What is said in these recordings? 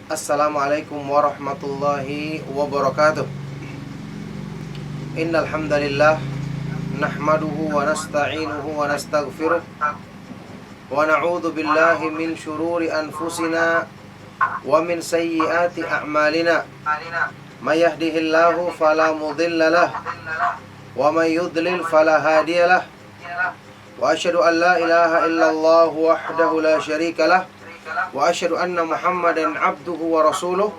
Assalamualaikum warahmatullahi wabarakatuh. Innal hamdalillah nahmaduhu wa nasta'inuhu wa nastaghfiruh wa na'udzu billahi min shururi anfusina wa min sayyiati a'malina. May yahdihillahu fala mudilla lahu wa may yudlil fala hadiyalah. Wa asyhadu an la ilaha illallah wahdahu la syarika lah. Wa asyhadu anna Muhammadan abduhu wa rasuluh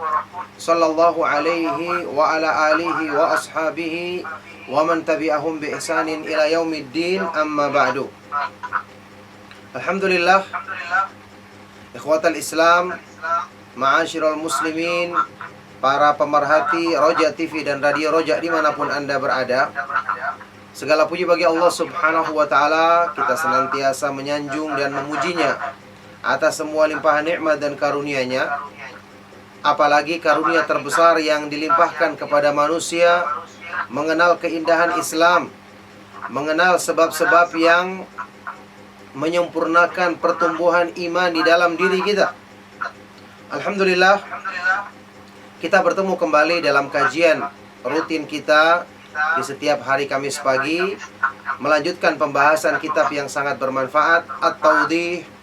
sallallahu alaihi wa ala alihi wa ashabihi wa man tabi'ahum bi ihsanin ila yaumiddin, amma ba'du. Alhamdulillah, ikhwatal Islam, ma'asyiral muslimin, para pemerhati Roja TV dan Radio Roja dimanapun Anda berada. Segala puji bagi Allah subhanahu wa ta'ala. Kita senantiasa menyanjung dan memujinya atas semua limpahan nikmat dan karunia-Nya. Apalagi karunia terbesar yang dilimpahkan kepada manusia, mengenal keindahan Islam, mengenal sebab-sebab yang menyempurnakan pertumbuhan iman di dalam diri kita. Alhamdulillah, kita bertemu kembali dalam kajian rutin kita di setiap hari Kamis pagi, melanjutkan pembahasan kitab yang sangat bermanfaat, At-Tawdih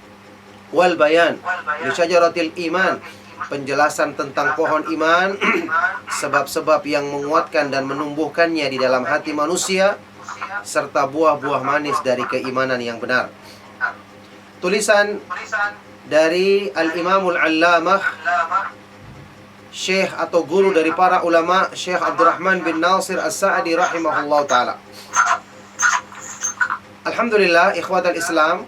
wal Bayan li Syajaratil Iman, penjelasan tentang pohon iman, sebab-sebab yang menguatkan dan menumbuhkannya di dalam hati manusia, serta buah-buah manis dari keimanan yang benar. Tulisan dari Al-Imamul Allamah, Syekh atau guru dari para ulama, Syekh Abdurrahman bin Nasir As-Sa'di rahimahullah ta'ala. Alhamdulillah, ikhwatal Islam,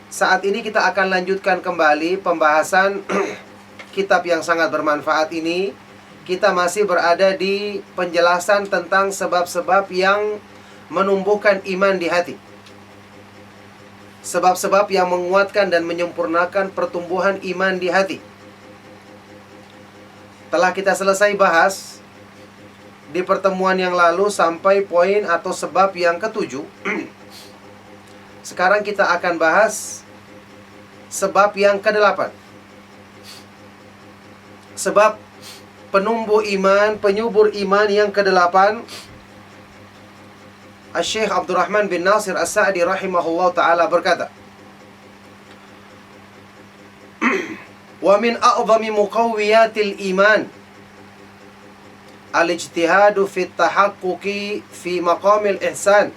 saat ini kita akan lanjutkan kembali pembahasan kitab yang sangat bermanfaat ini. Kita masih berada di penjelasan tentang sebab-sebab yang menumbuhkan iman di hati, sebab-sebab yang menguatkan dan menyempurnakan pertumbuhan iman di hati. Telah kita selesai bahas di pertemuan yang lalu sampai poin atau sebab yang ketujuh. Sekarang kita akan bahas sebab yang ke-8. Sebab penumbuh iman, penyubur iman yang ke-8. Syekh Abdurrahman bin Nasir As-Sa'di rahimahullah ta'ala berkata, wa min a'zami muqawwiyatil iman al-ijtihadu fi at-tahaqquqi fi maqamil ihsan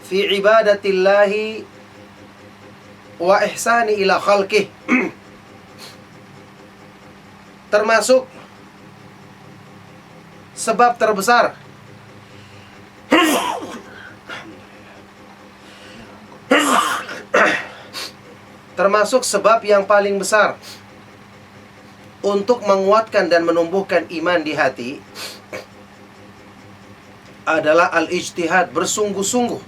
fi ibadatillahi wa ihsani ila khalqih. Termasuk sebab terbesar termasuk sebab yang paling besar untuk menguatkan dan menumbuhkan iman di hati adalah al-ijtihad, bersungguh-sungguh,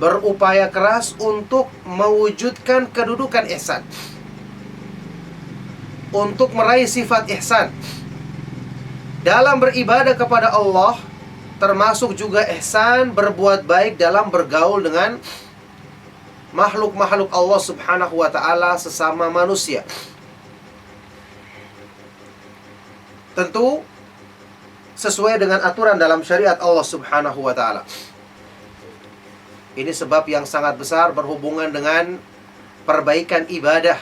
berupaya keras untuk mewujudkan kedudukan ihsan, untuk meraih sifat ihsan dalam beribadah kepada Allah, termasuk juga ihsan berbuat baik dalam bergaul dengan makhluk-makhluk Allah subhanahu wa ta'ala, sesama manusia. Tentu sesuai dengan aturan dalam syariat Allah subhanahu wa ta'ala. Ini sebab yang sangat besar berhubungan dengan perbaikan ibadah,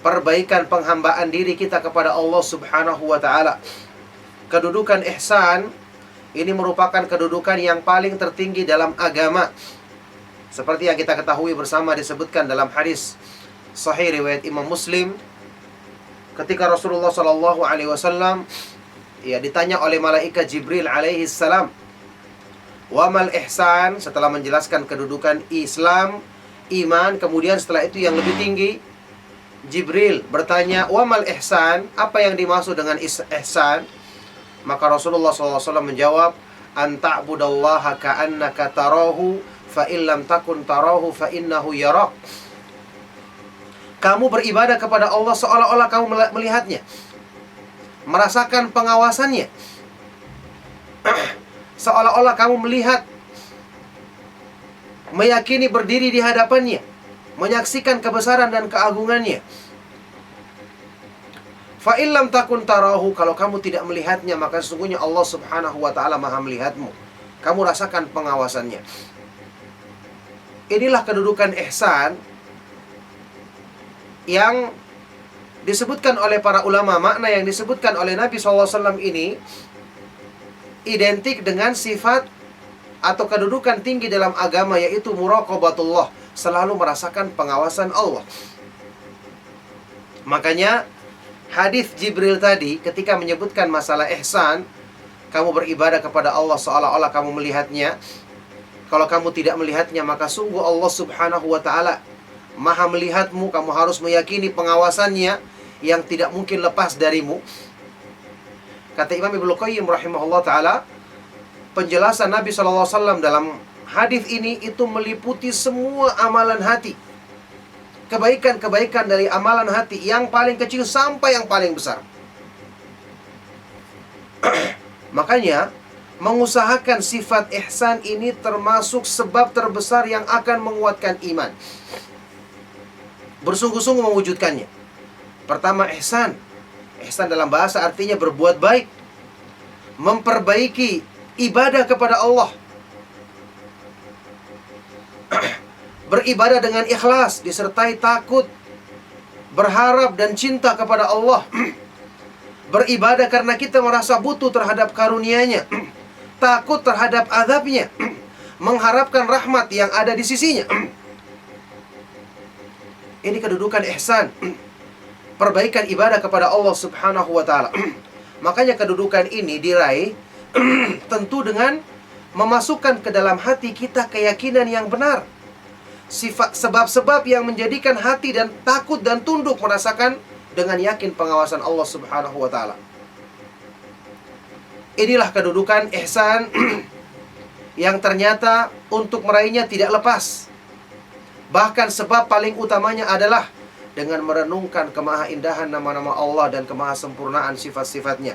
perbaikan penghambaan diri kita kepada Allah subhanahu wa ta'ala. Kedudukan ihsan ini merupakan kedudukan yang paling tertinggi dalam agama. Seperti yang kita ketahui bersama, disebutkan dalam hadis sahih riwayat Imam Muslim, ketika Rasulullah SAW ditanya oleh malaikat Jibril alaihi salam, wa mal ihsan, setelah menjelaskan kedudukan Islam, iman, kemudian setelah itu yang lebih tinggi, Jibril bertanya, wa mal ihsan, apa yang dimaksud dengan ihsan? Maka Rasulullah SAW menjawab, an ta'budallaha ka'annaka tarahu fa illam takun tarahu fa innahu yarak. Kamu beribadah kepada Allah seolah-olah kamu melihatnya, merasakan pengawasannya, seolah-olah kamu melihat, meyakini berdiri di hadapannya. menyaksikan kebesaran dan keagungannya. Fa illam takun tarahu, kalau kamu tidak melihatnya, maka sesungguhnya Allah Subhanahu wa taala Maha melihatmu. Kamu rasakan pengawasannya. Inilah kedudukan ihsan yang disebutkan oleh para ulama. Makna yang disebutkan oleh Nabi SAW ini identik dengan sifat atau kedudukan tinggi dalam agama, yaitu muraqabatullah, selalu merasakan pengawasan Allah. Makanya hadis Jibril tadi ketika menyebutkan masalah ihsan, kamu beribadah kepada Allah seolah-olah kamu melihatnya. Kalau kamu tidak melihatnya, maka sungguh Allah Subhanahu wa taala Maha melihatmu. Kamu harus meyakini pengawasannya yang tidak mungkin lepas darimu. Kata Imam Ibnu Qayyim rahimahullah taala, penjelasan Nabi SAW dalam hadis ini itu meliputi semua amalan hati. Kebaikan-kebaikan dari amalan hati, yang paling kecil sampai yang paling besar. Makanya mengusahakan sifat ihsan ini termasuk sebab terbesar yang akan menguatkan iman. Bersungguh-sungguh mewujudkannya. Pertama, ihsan. Ihsan dalam bahasa artinya berbuat baik, memperbaiki ibadah kepada Allah, beribadah dengan ikhlas, disertai takut, berharap dan cinta kepada Allah. Beribadah karena kita merasa butuh terhadap karunia-Nya, takut terhadap azab-Nya, mengharapkan rahmat yang ada di sisinya. Ini kedudukan ihsan, perbaikan ibadah kepada Allah Subhanahu wa taala. Makanya kedudukan ini diraih tentu dengan memasukkan ke dalam hati kita keyakinan yang benar. Sifat sebab-sebab yang menjadikan hati dan takut dan tunduk merasakan dengan yakin pengawasan Allah Subhanahu wa taala. Inilah kedudukan ihsan yang ternyata untuk meraihnya tidak lepas. Bahkan sebab paling utamanya adalah dengan merenungkan kemahaindahan nama-nama Allah dan kemahasempurnaan sifat-sifatnya.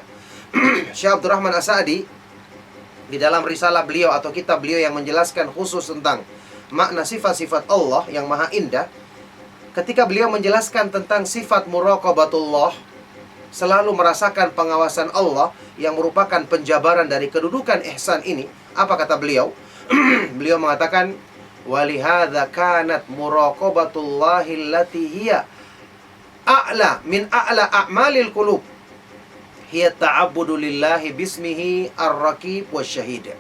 Syekh Abdurrahman As-Sa'di di dalam risalah beliau atau kitab beliau yang menjelaskan khusus tentang makna sifat-sifat Allah yang maha indah, ketika beliau menjelaskan tentang sifat muraqabatullah, selalu merasakan pengawasan Allah, yang merupakan penjabaran dari kedudukan ihsan ini, apa kata beliau? Beliau mengatakan, walihadza kanat muraqabatullahi allati hiya a'la min a'la a'malil qulub hiya ta'abbudu lillahi bismihi ar-raqib wasyahid.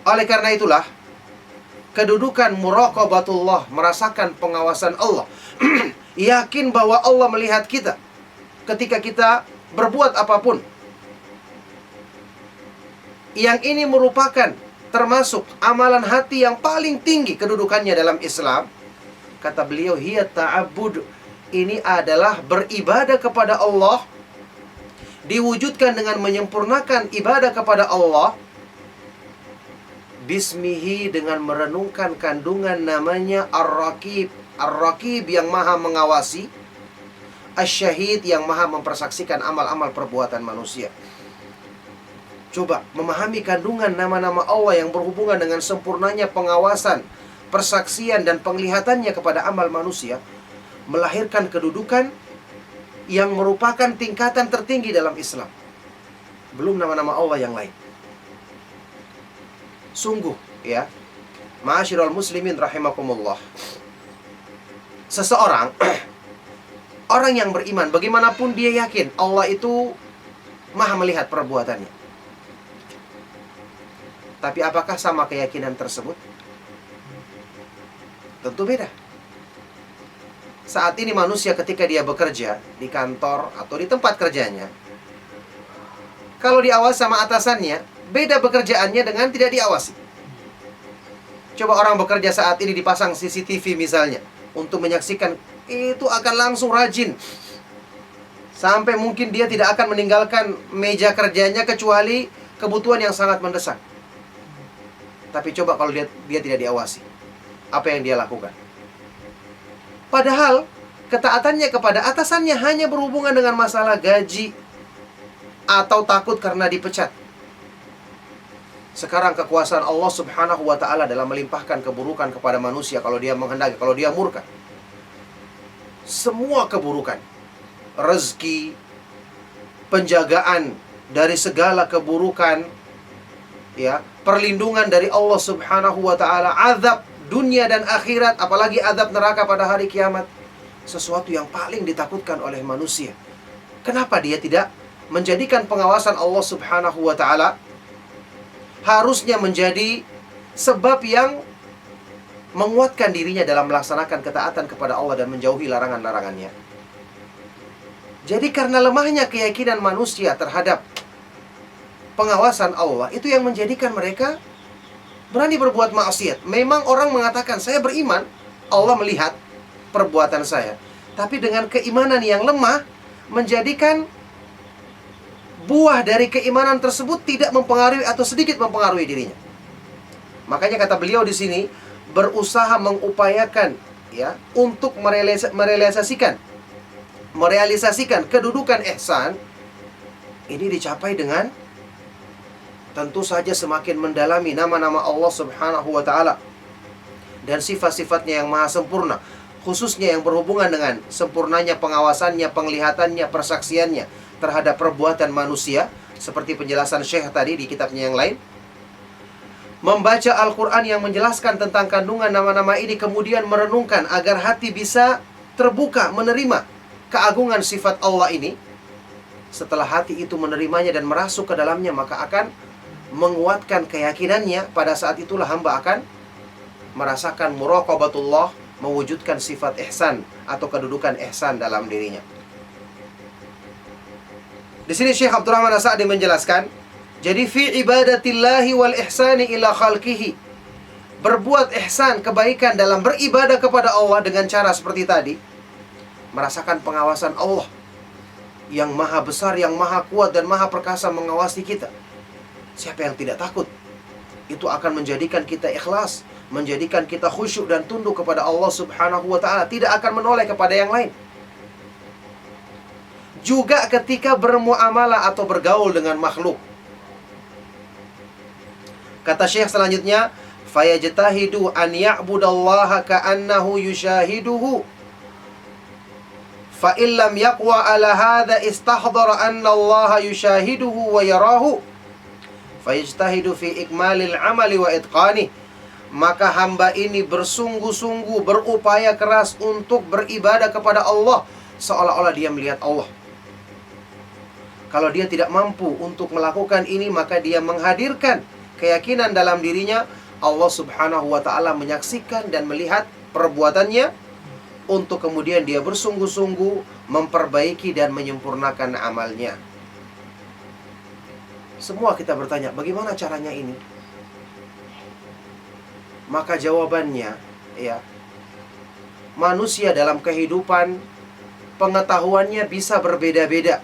Oleh karena itulah, kedudukan muraqabatullah, merasakan pengawasan Allah, yakin bahwa Allah melihat kita ketika kita berbuat apapun. Yang ini merupakan termasuk amalan hati yang paling tinggi kedudukannya dalam Islam. Kata beliau, hiya ta'abbud, ini adalah beribadah kepada Allah, diwujudkan dengan menyempurnakan ibadah kepada Allah bismihi, dengan merenungkan kandungan namanya Ar-Raqib. Ar-Raqib yang maha mengawasi, Asy-Syahid yang maha mempersaksikan amal-amal perbuatan manusia. Coba memahami kandungan nama-nama Allah yang berhubungan dengan sempurnanya pengawasan, persaksian dan penglihatannya kepada amal manusia, melahirkan kedudukan yang merupakan tingkatan tertinggi dalam Islam. Belum nama-nama Allah yang lain. Sungguh ya, ma'asyiral muslimin rahimakumullah, seseorang orang yang beriman, bagaimanapun dia yakin Allah itu maha melihat perbuatannya. Tapi apakah sama keyakinan tersebut? Tentu beda. Saat ini manusia ketika dia bekerja di kantor atau di tempat kerjanya, kalau diawasi sama atasannya, beda bekerjaannya dengan tidak diawasi. Coba orang bekerja saat ini dipasang CCTV misalnya, untuk menyaksikan, itu akan langsung rajin. Sampai mungkin dia tidak akan meninggalkan meja kerjanya kecuali kebutuhan yang sangat mendesak. Tapi coba kalau dia tidak diawasi, apa yang dia lakukan? Padahal ketaatannya kepada atasannya hanya berhubungan dengan masalah gaji atau takut karena dipecat. Sekarang kekuasaan Allah Subhanahu wa ta'ala dalam melimpahkan keburukan kepada manusia kalau dia menghendaki, kalau dia murka. Semua keburukan, rezeki, penjagaan dari segala keburukan, ya, perlindungan dari Allah Subhanahu wa ta'ala, azab dunia dan akhirat, apalagi azab neraka pada hari kiamat, sesuatu yang paling ditakutkan oleh manusia. Kenapa dia tidak menjadikan pengawasan Allah Subhanahu wa ta'ala harusnya menjadi sebab yang menguatkan dirinya dalam melaksanakan ketaatan kepada Allah dan menjauhi larangan-larangannya? Jadi karena lemahnya keyakinan manusia terhadap pengawasan Allah, itu yang menjadikan mereka berani berbuat maksiat. Memang orang mengatakan, saya beriman, Allah melihat perbuatan saya. Tapi dengan keimanan yang lemah, menjadikan buah dari keimanan tersebut tidak mempengaruhi atau sedikit mempengaruhi dirinya. Makanya kata beliau di sini, berusaha mengupayakan, ya, untuk merealisasikan kedudukan ihsan ini dicapai dengan tentu saja semakin mendalami nama-nama Allah Subhanahu wa ta'ala dan sifat-sifatnya yang maha sempurna, khususnya yang berhubungan dengan sempurnanya pengawasannya, penglihatannya, persaksiannya terhadap perbuatan manusia, seperti penjelasan Syekh tadi di kitabnya yang lain. Membaca Al-Quran yang menjelaskan tentang kandungan nama-nama ini, kemudian merenungkan agar hati bisa terbuka menerima keagungan sifat Allah ini. Setelah hati itu menerimanya dan merasuk ke dalamnya, maka akan menguatkan keyakinannya. Pada saat itulah hamba akan merasakan muraqabatullah, mewujudkan sifat ihsan atau kedudukan ihsan dalam dirinya. Di sini Syekh Abdurrahman As-Sa'di menjelaskan, jadi fi ibadatillahi wal ihsani ila khalqihi, berbuat ihsan, kebaikan dalam beribadah kepada Allah dengan cara seperti tadi, merasakan pengawasan Allah yang maha besar, yang maha kuat dan maha perkasa mengawasi kita. Siapa yang tidak takut? Itu akan menjadikan kita ikhlas, menjadikan kita khusyuk dan tunduk kepada Allah Subhanahu wa ta'ala, tidak akan menoleh kepada yang lain. Juga ketika bermuamalah atau bergaul dengan makhluk. Kata Syekh selanjutnya, fayajtahidu an ya'budallaha ka'annahu yushahiduhu. Fa illam yaqwa ala hadha istahdara anna Allah yushahiduhu wa yarahu. Fayajtahidu fi ikmalil amali wa itqanih. Maka hamba ini bersungguh-sungguh, berupaya keras untuk beribadah kepada Allah seolah-olah dia melihat Allah. Kalau dia tidak mampu untuk melakukan ini, maka dia menghadirkan keyakinan dalam dirinya Allah Subhanahu wa ta'ala menyaksikan dan melihat perbuatannya, untuk kemudian dia bersungguh-sungguh memperbaiki dan menyempurnakan amalnya. Semua kita bertanya, bagaimana caranya ini? Maka jawabannya, ya, manusia dalam kehidupan pengetahuannya bisa berbeda-beda.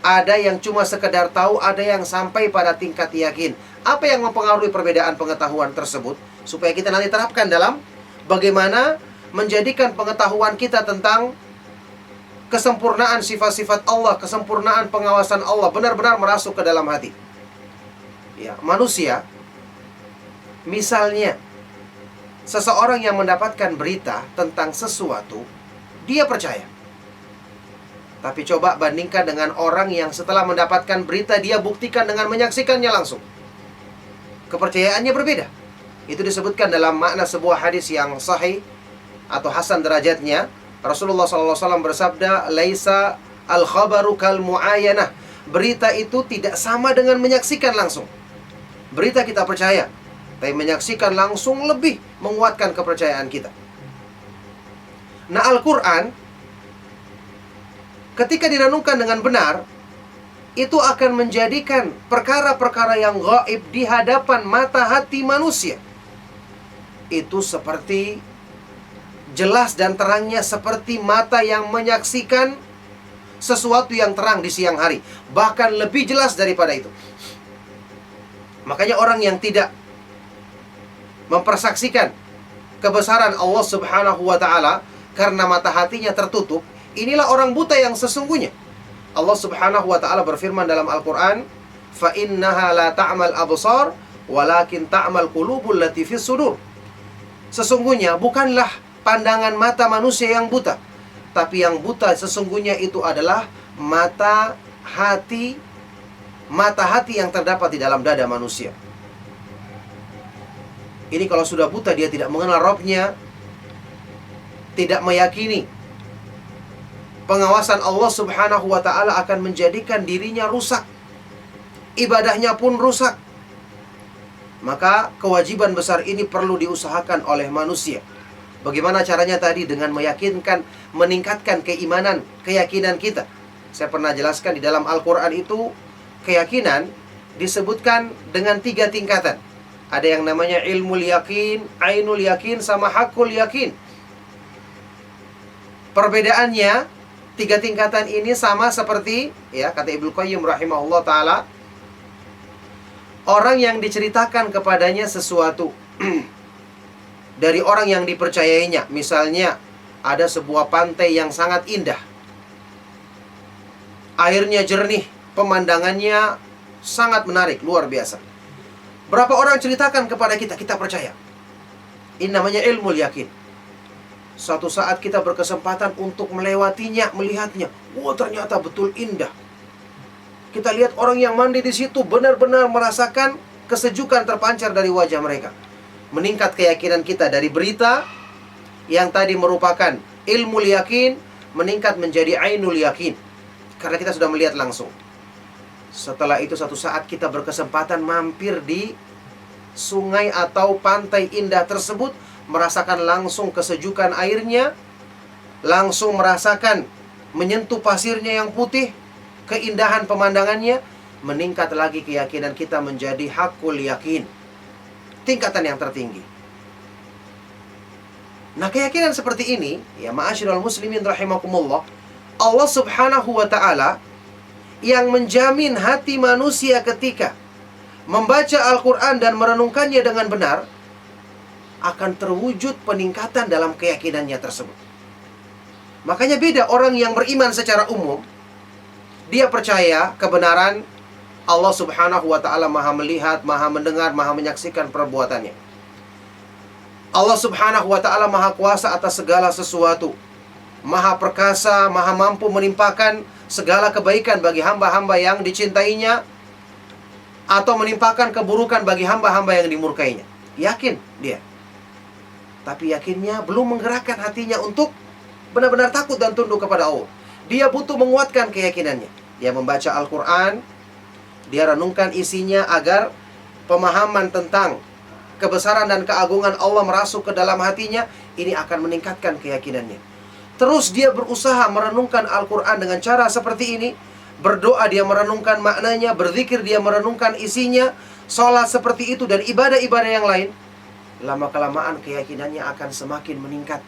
Ada yang cuma sekedar tahu, ada yang sampai pada tingkat yakin. Apa yang mempengaruhi perbedaan pengetahuan tersebut? Supaya kita nanti terapkan dalam bagaimana menjadikan pengetahuan kita tentang kesempurnaan sifat-sifat Allah, kesempurnaan pengawasan Allah benar-benar merasuk ke dalam hati. Ya, manusia, misalnya seseorang yang mendapatkan berita tentang sesuatu, dia percaya. Tapi coba bandingkan dengan orang yang setelah mendapatkan berita, dia buktikan dengan menyaksikannya langsung. Kepercayaannya berbeda. Itu disebutkan dalam makna sebuah hadis yang sahih atau hasan derajatnya. Rasulullah SAW bersabda, laisa al-khabaru kal mu'ayanah. Berita itu tidak sama dengan menyaksikan langsung. Berita kita percaya, tapi menyaksikan langsung lebih menguatkan kepercayaan kita. Nah, Al-Quran ketika direnungkan dengan benar, itu akan menjadikan perkara-perkara yang gaib di hadapan mata hati manusia. Itu seperti jelas dan terangnya seperti mata yang menyaksikan sesuatu yang terang di siang hari. Bahkan lebih jelas daripada itu. Makanya orang yang tidak mempersaksikan kebesaran Allah Subhanahu wa ta'ala karena mata hatinya tertutup, inilah orang buta yang sesungguhnya. Allah Subhanahu wa ta'ala berfirman dalam Al-Quran, fa innaha la ta'mal absar walakin ta'mal qulubul lati fis sudur. Sesungguhnya bukanlah pandangan mata manusia yang buta, tapi yang buta sesungguhnya itu adalah mata hati yang terdapat di dalam dada manusia. Ini kalau sudah buta, dia tidak mengenal Rabb-nya, tidak meyakini pengawasan Allah Subhanahu wa ta'ala, akan menjadikan dirinya rusak, ibadahnya pun rusak. Maka kewajiban besar ini perlu diusahakan oleh manusia. Bagaimana caranya tadi? Dengan meyakinkan, meningkatkan keimanan, keyakinan kita. Saya pernah jelaskan di dalam Al-Quran itu, keyakinan disebutkan dengan 3 tingkatan. Ada yang namanya ilmul yakin, ainul yakin, sama hakul yakin. Perbedaannya, 3 tingkatan ini sama seperti, ya, kata Ibnu Qayyim rahimahullah ta'ala, orang yang diceritakan kepadanya sesuatu dari orang yang dipercayainya. Misalnya, ada sebuah pantai yang sangat indah, airnya jernih, pemandangannya sangat menarik, luar biasa. Berapa orang ceritakan kepada kita, kita percaya. Ini namanya ilmul yakin. Suatu saat kita berkesempatan untuk melewatinya, melihatnya. Wah, ternyata betul indah. Kita lihat orang yang mandi di situ benar-benar merasakan kesejukan terpancar dari wajah mereka. Meningkat keyakinan kita dari berita yang tadi merupakan ilmul yakin, meningkat menjadi ainul yakin, karena kita sudah melihat langsung. Setelah itu suatu saat kita berkesempatan mampir di sungai atau pantai indah tersebut, merasakan langsung kesejukan airnya, langsung merasakan menyentuh pasirnya yang putih, keindahan pemandangannya, meningkat lagi keyakinan kita menjadi hakul yakin, tingkatan yang tertinggi. Nah, keyakinan seperti ini, ya ma'asyiral muslimin rahimakumullah, Allah Subhanahu wa ta'ala yang menjamin hati manusia ketika membaca Al-Quran dan merenungkannya dengan benar, akan terwujud peningkatan dalam keyakinannya tersebut. Makanya beda orang yang beriman secara umum, dia percaya kebenaran Allah Subhanahu wa ta'ala maha melihat, maha mendengar, maha menyaksikan perbuatannya. Allah Subhanahu wa ta'ala maha kuasa atas segala sesuatu, maha perkasa, maha mampu menimpakan segala kebaikan bagi hamba-hamba yang dicintainya, atau menimpakan keburukan bagi hamba-hamba yang dimurkainya. Yakin dia. Tapi yakinnya belum menggerakkan hatinya untuk benar-benar takut dan tunduk kepada Allah. Dia butuh menguatkan keyakinannya. Dia membaca Al-Quran, dia renungkan isinya agar pemahaman tentang kebesaran dan keagungan Allah merasuk ke dalam hatinya. Ini akan meningkatkan keyakinannya. Terus dia berusaha merenungkan Al-Quran dengan cara seperti ini. Berdoa dia merenungkan maknanya, berzikir dia merenungkan isinya, sholat seperti itu, dan ibadah-ibadah yang lain. Lama-kelamaan keyakinannya akan semakin meningkat.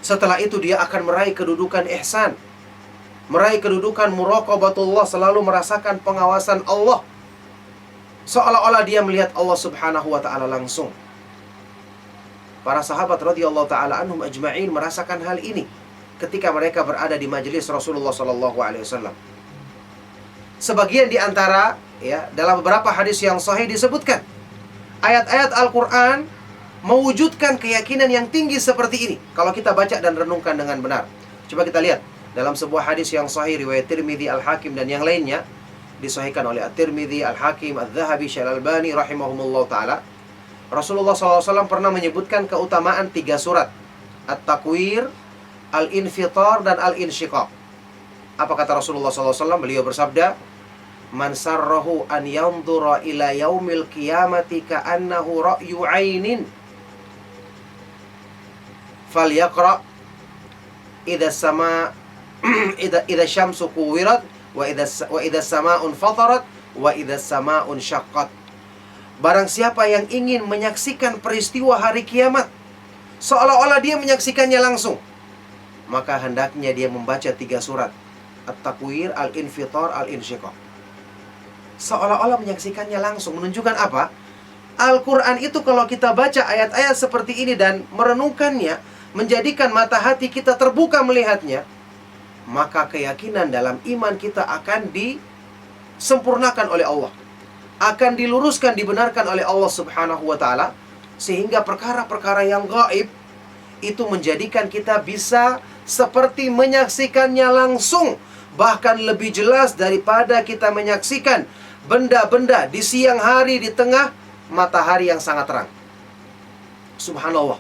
Setelah itu dia akan meraih kedudukan ihsan, meraih kedudukan muraqabatullah, selalu merasakan pengawasan Allah, seolah-olah dia melihat Allah Subhanahu wa ta'ala langsung. Para sahabat radhiyallahu ta'ala anhum ajma'in merasakan hal ini ketika mereka berada di majelis Rasulullah sallallahu alaihi wasallam. Sebagian di antara, ya, dalam beberapa hadis yang sahih disebutkan ayat-ayat Al-Quran mewujudkan keyakinan yang tinggi seperti ini kalau kita baca dan renungkan dengan benar. Coba kita lihat dalam sebuah hadis yang sahih riwayat Tirmidzi, Al-Hakim dan yang lainnya, disahihkan oleh At-Tirmidzi, Al-Hakim, Adz-Dzahabi, Syalal-Albani rahimahumullah ta'ala. Rasulullah SAW pernah menyebutkan keutamaan 3 surat: At-Takwir, Al-Infitar, dan Al-Insyiqaq. Apa kata Rasulullah SAW? Beliau bersabda, "Man sarrahu an yanzura ila yaumil qiyamati ka'annahu ra'yu 'ainin falyaqra idza sama idza syamsu kuwirat wa idza samaa'un fatarat wa idza samaa'un syaqqat." Barang siapa yang ingin menyaksikan peristiwa hari kiamat seolah-olah dia menyaksikannya langsung, maka hendaknya dia membaca 3 surat: At-Takwir, Al-Infitar, Al-Insyiqaq. Seolah-olah menyaksikannya langsung. Menunjukkan apa? Al-Quran itu kalau kita baca ayat-ayat seperti ini dan merenungkannya, menjadikan mata hati kita terbuka melihatnya, maka keyakinan dalam iman kita akan disempurnakan oleh Allah. akan diluruskan, dibenarkan oleh Allah Subhanahu wa taala, sehingga perkara-perkara yang gaib itu menjadikan kita bisa seperti menyaksikannya langsung, bahkan lebih jelas daripada kita menyaksikan benda-benda di siang hari di tengah matahari yang sangat terang. Subhanallah.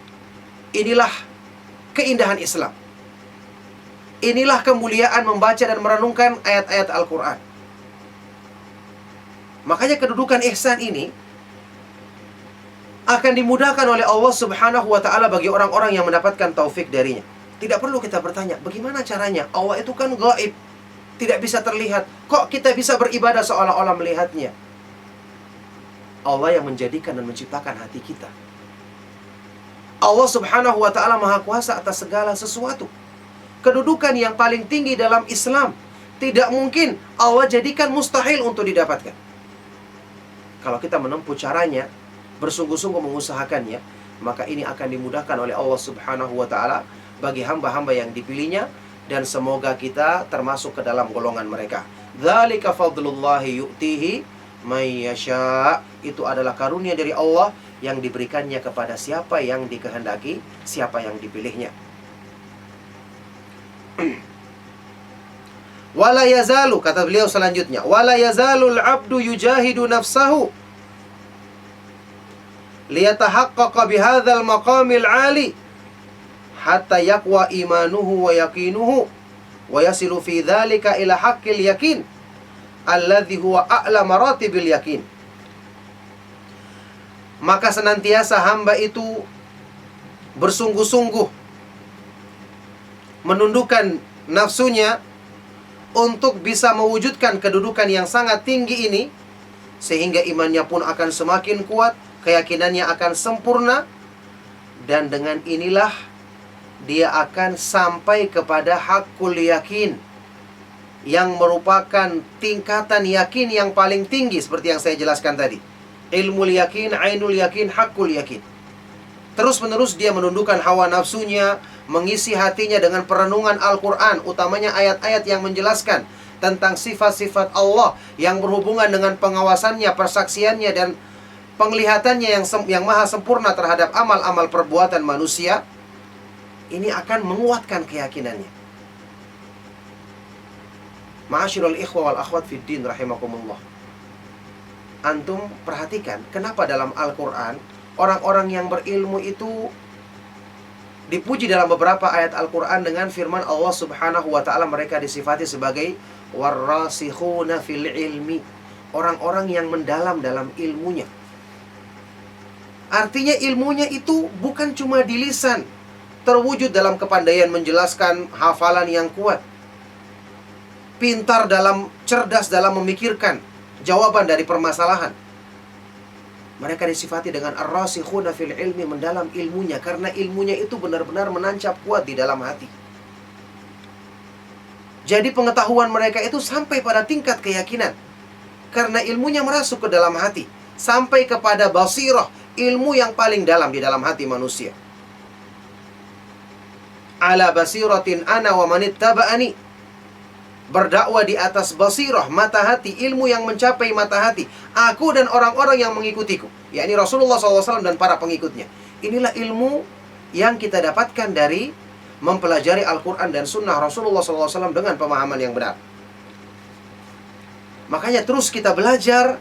Inilah keindahan Islam. Inilah kemuliaan membaca dan merenungkan ayat-ayat Al-Quran. Makanya kedudukan ihsan ini akan dimudahkan oleh Allah Subhanahu wa taala bagi orang-orang yang mendapatkan taufik darinya. Tidak perlu kita bertanya, bagaimana caranya? Allah itu kan gaib, tidak bisa terlihat. Kok kita bisa beribadah seolah-olah melihatnya? Allah yang menjadikan dan menciptakan hati kita. Allah Subhanahu wa taala Maha Kuasa atas segala sesuatu. Kedudukan yang paling tinggi dalam Islam tidak mungkin Allah jadikan mustahil untuk didapatkan. Kalau kita menempuh caranya, bersungguh-sungguh mengusahakannya, maka ini akan dimudahkan oleh Allah Subhanahu wa taala bagi hamba-hamba yang dipilihnya, dan semoga kita termasuk ke dalam golongan mereka. Dzalika fadlullahi yu'tihi may yasha. Itu adalah karunia dari Allah yang diberikannya kepada siapa yang dikehendaki, siapa yang dipilihnya. Wala yazalu, kata beliau selanjutnya, wala yazalul abdu yujahidu nafsahu liyatahaqqaqa bihadzal maqamil ali hatta yaqwa imanuhu wa yaqinuhu wa yasilu fi dzalika ila haqqil yakin alladzi huwa a'la maratibil yakin. Maka senantiasa hamba itu bersungguh-sungguh menundukkan nafsunya untuk bisa mewujudkan kedudukan yang sangat tinggi ini, sehingga imannya pun akan semakin kuat, keyakinannya akan sempurna, dan dengan inilah dia akan sampai kepada hakul yakin, yang merupakan tingkatan yakin yang paling tinggi, seperti yang saya jelaskan tadi. Ilmul yakin, ainul yakin, hakul yakin. Terus-menerus dia menundukkan hawa nafsunya, mengisi hatinya dengan perenungan Al-Quran, utamanya ayat-ayat yang menjelaskan tentang sifat-sifat Allah yang berhubungan dengan pengawasannya, persaksiannya, dan penglihatannya yang maha sempurna terhadap amal-amal perbuatan manusia. Ini akan menguatkan keyakinannya. Ma'asyiral ikhwa wal akhwat fid din rahimakumullah. Antum perhatikan kenapa dalam Al-Quran orang-orang yang berilmu itu dipuji dalam beberapa ayat Al-Quran dengan firman Allah Subhanahu wa ta'ala, mereka disifati sebagai warrasikhuna fil ilmi, orang-orang yang mendalam dalam ilmunya. Artinya ilmunya itu bukan cuma di lisan, terwujud dalam kepandaian menjelaskan, hafalan yang kuat, pintar dalam, cerdas dalam memikirkan jawaban dari permasalahan. Mereka disifati dengan ar-rasikhuna fil ilmi, mendalam ilmunya, karena ilmunya itu benar-benar menancap kuat di dalam hati. Jadi pengetahuan mereka itu sampai pada tingkat keyakinan, karena ilmunya merasuk ke dalam hati, sampai kepada basirah, ilmu yang paling dalam di dalam hati manusia. Ala basiratin ana wa manittaba'ani, berdakwah di atas basirah, mata hati, ilmu yang mencapai mata hati, aku dan orang-orang yang mengikutiku, yakni Rasulullah SAW dan para pengikutnya. Inilah ilmu yang kita dapatkan dari mempelajari Al-Quran dan Sunnah Rasulullah SAW dengan pemahaman yang benar. Makanya terus kita belajar,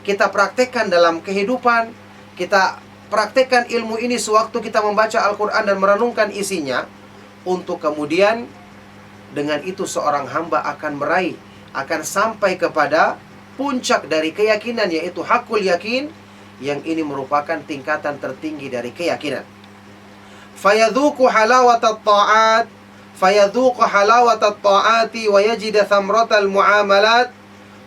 kita praktekkan dalam kehidupan, kita praktekkan ilmu ini sewaktu kita membaca Al-Quran dan merenungkan isinya, untuk kemudian dengan itu seorang hamba akan meraih, akan sampai kepada puncak dari keyakinan, yaitu hakul yakin, yang ini merupakan tingkatan tertinggi dari keyakinan. Fayadhuqu halawatat ta'at, fayadhuqu halawatat ta'ati wa yajida thamratal muamalat,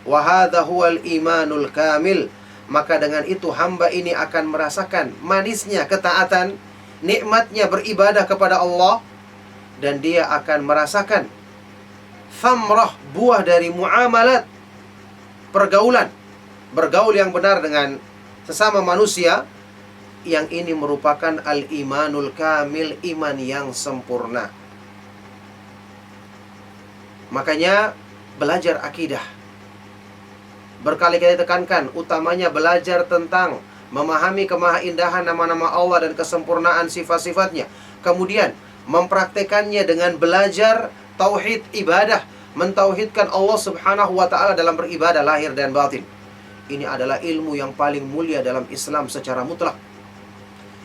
wa hadha huwal imanul kamil. Maka dengan itu hamba ini akan merasakan manisnya ketaatan, nikmatnya beribadah kepada Allah, dan dia akan merasakan thamrah, buah dari muamalat, pergaulan, bergaul yang benar dengan sesama manusia, yang ini merupakan al-imanul kamil, iman yang sempurna. Makanya belajar akidah, Berkali-kali tekankan, utamanya belajar tentang memahami kemahaindahan nama-nama Allah dan kesempurnaan sifat-sifatnya. Kemudian mempraktekannya dengan belajar tauhid ibadah, mentauhidkan Allah Subhanahu wa taala dalam beribadah lahir dan batin. Ini adalah ilmu yang paling mulia dalam Islam secara mutlak.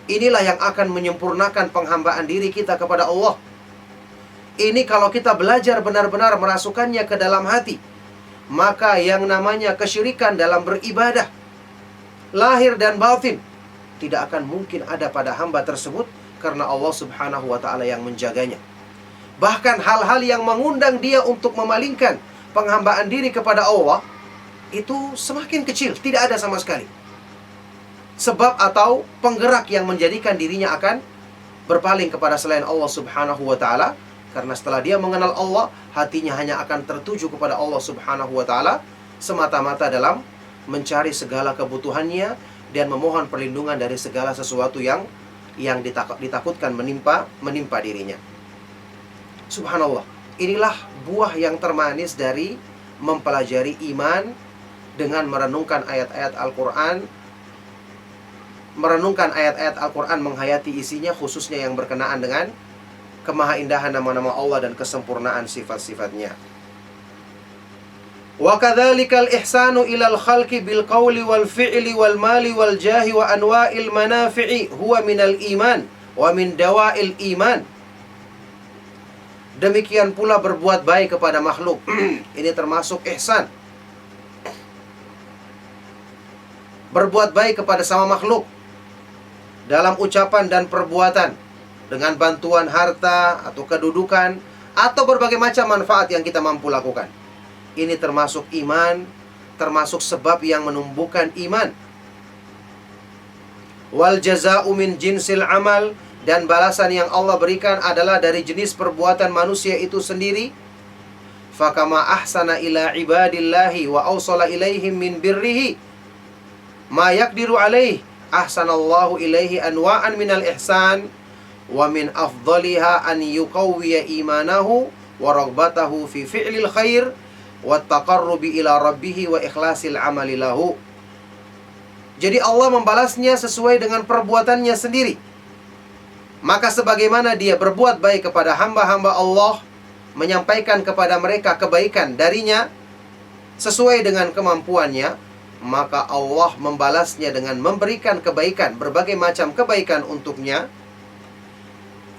Inilah yang akan menyempurnakan penghambaan diri kita kepada Allah. Ini kalau kita belajar benar-benar merasukannya ke dalam hati, maka yang namanya kesyirikan dalam beribadah lahir dan batin tidak akan mungkin ada pada hamba tersebut, karena Allah Subhanahu wa taala yang menjaganya. Bahkan hal-hal yang mengundang dia untuk memalingkan penghambaan diri kepada Allah itu semakin kecil, tidak ada sama sekali. Sebab atau penggerak yang menjadikan dirinya akan berpaling kepada selain Allah Subhanahu wa taala, karena setelah dia mengenal Allah, hatinya hanya akan tertuju kepada Allah Subhanahu wa taala semata-mata dalam mencari segala kebutuhannya dan memohon perlindungan dari segala sesuatu yang ditakutkan menimpa dirinya. Subhanallah, inilah buah yang termanis dari mempelajari iman dengan merenungkan ayat-ayat Al-Quran, menghayati isinya, khususnya yang berkenaan dengan kemahaindahan nama-nama Allah dan kesempurnaan sifat-sifatnya. Wa kadzalikal ihsanu ilal khalqi bil qawli wal fi'li wal mali wal jahi wa anwa'il manafi'i huwa minal iman wa min dawa'il iman. Demikian pula berbuat baik kepada makhluk. Ini termasuk ihsan. Berbuat baik kepada sama makhluk dalam ucapan dan perbuatan, dengan bantuan harta atau kedudukan atau berbagai macam manfaat yang kita mampu lakukan. Ini termasuk iman, termasuk sebab yang menumbuhkan iman. Wal jaza'u min jinsil amal, dan balasan yang Allah berikan adalah dari jenis perbuatan manusia itu sendiri. Fakama ahsana ila ibadillahi wa awsala ilaihim min birrihi ma yakdiru alaih, ahsanallahu ilaihi anwa'an minal ihsan, wa min afdaliha an yuqawwiya imanahu wa ragbatahu fi fi'lil khair wa taqarrubi ila rabbihi wa ikhlasil amali lahu. Jadi Allah membalasnya sesuai dengan perbuatannya sendiri. Maka sebagaimana dia berbuat baik kepada hamba-hamba Allah, menyampaikan kepada mereka kebaikan darinya sesuai dengan kemampuannya, maka Allah membalasnya dengan memberikan kebaikan, berbagai macam kebaikan untuknya,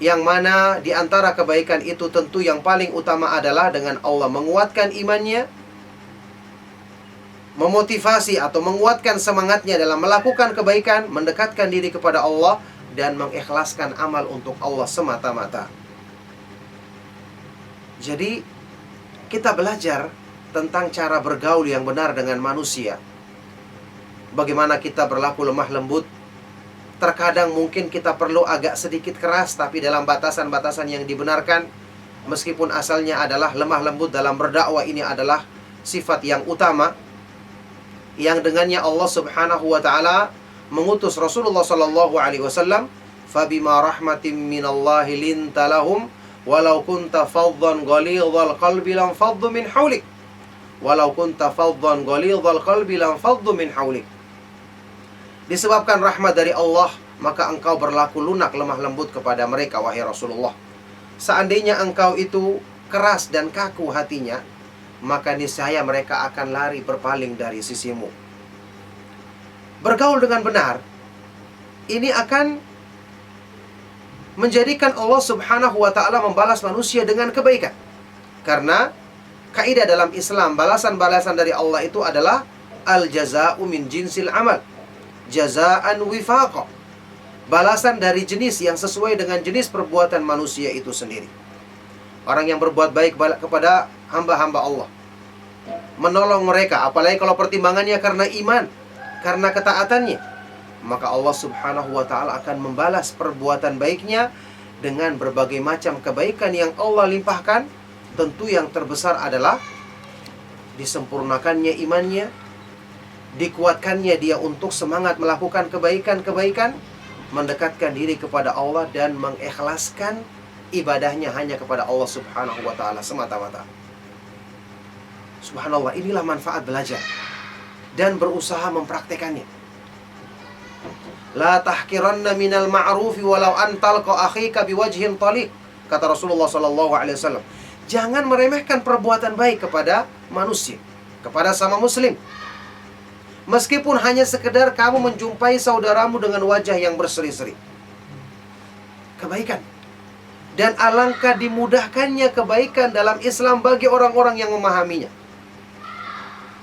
yang mana di antara kebaikan itu tentu yang paling utama adalah dengan Allah menguatkan imannya, memotivasi atau menguatkan semangatnya dalam melakukan kebaikan, mendekatkan diri kepada Allah, dan mengikhlaskan amal untuk Allah semata-mata. Jadi kita belajar tentang cara bergaul yang benar dengan manusia. Bagaimana kita berlaku lemah lembut. Terkadang mungkin kita perlu agak sedikit keras, tapi dalam batasan-batasan yang dibenarkan. Meskipun asalnya adalah lemah lembut dalam berdakwah, ini adalah sifat yang utama, yang dengannya Allah Subhanahu wa taala mengutus Rasulullah sallallahu alaihi wasallam, "Fabima rahmatin minallahi linta lahum walau kunta faddan ghalidhal qalbi lam faddu min hawlik walau kunta faddan ghalidhal qalbi lam faddu min hawlik." Disebabkan rahmat dari Allah, maka engkau berlaku lunak, lemah lembut kepada mereka, wahai Rasulullah. Seandainya engkau itu keras dan kaku hatinya, maka niscaya mereka akan lari berpaling dari sisimu. Bergaul dengan benar, ini akan menjadikan Allah Subhanahu wa ta'ala membalas manusia dengan kebaikan. Karena kaidah dalam Islam, balasan-balasan dari Allah itu adalah al-jaza'u min jinsil amal, jaza'an wifaqa, balasan dari jenis yang sesuai dengan jenis perbuatan manusia itu sendiri. Orang yang berbuat baik kepada hamba-hamba Allah, menolong mereka, apalagi kalau pertimbangannya karena iman, karena ketaatannya, maka Allah Subhanahu wa ta'ala akan membalas perbuatan baiknya dengan berbagai macam kebaikan yang Allah limpahkan. Tentu yang terbesar adalah disempurnakannya imannya, dikuatkannya dia untuk semangat melakukan kebaikan-kebaikan, mendekatkan diri kepada Allah, dan mengikhlaskan ibadahnya hanya kepada Allah Subhanahu wa ta'ala semata-mata. Subhanallah, inilah manfaat belajar. dan berusaha mempraktekannya. La tahkiranna minal ma'rufi walau an talqa akhika biwajhin taliq, kata Rasulullah sallallahu alaihi wasallam. Jangan meremehkan perbuatan baik kepada manusia, kepada sama muslim. Meskipun hanya sekedar kamu menjumpai saudaramu dengan wajah yang berseri-seri. Kebaikan. Dan alangkah dimudahkannya kebaikan dalam Islam bagi orang-orang yang memahaminya.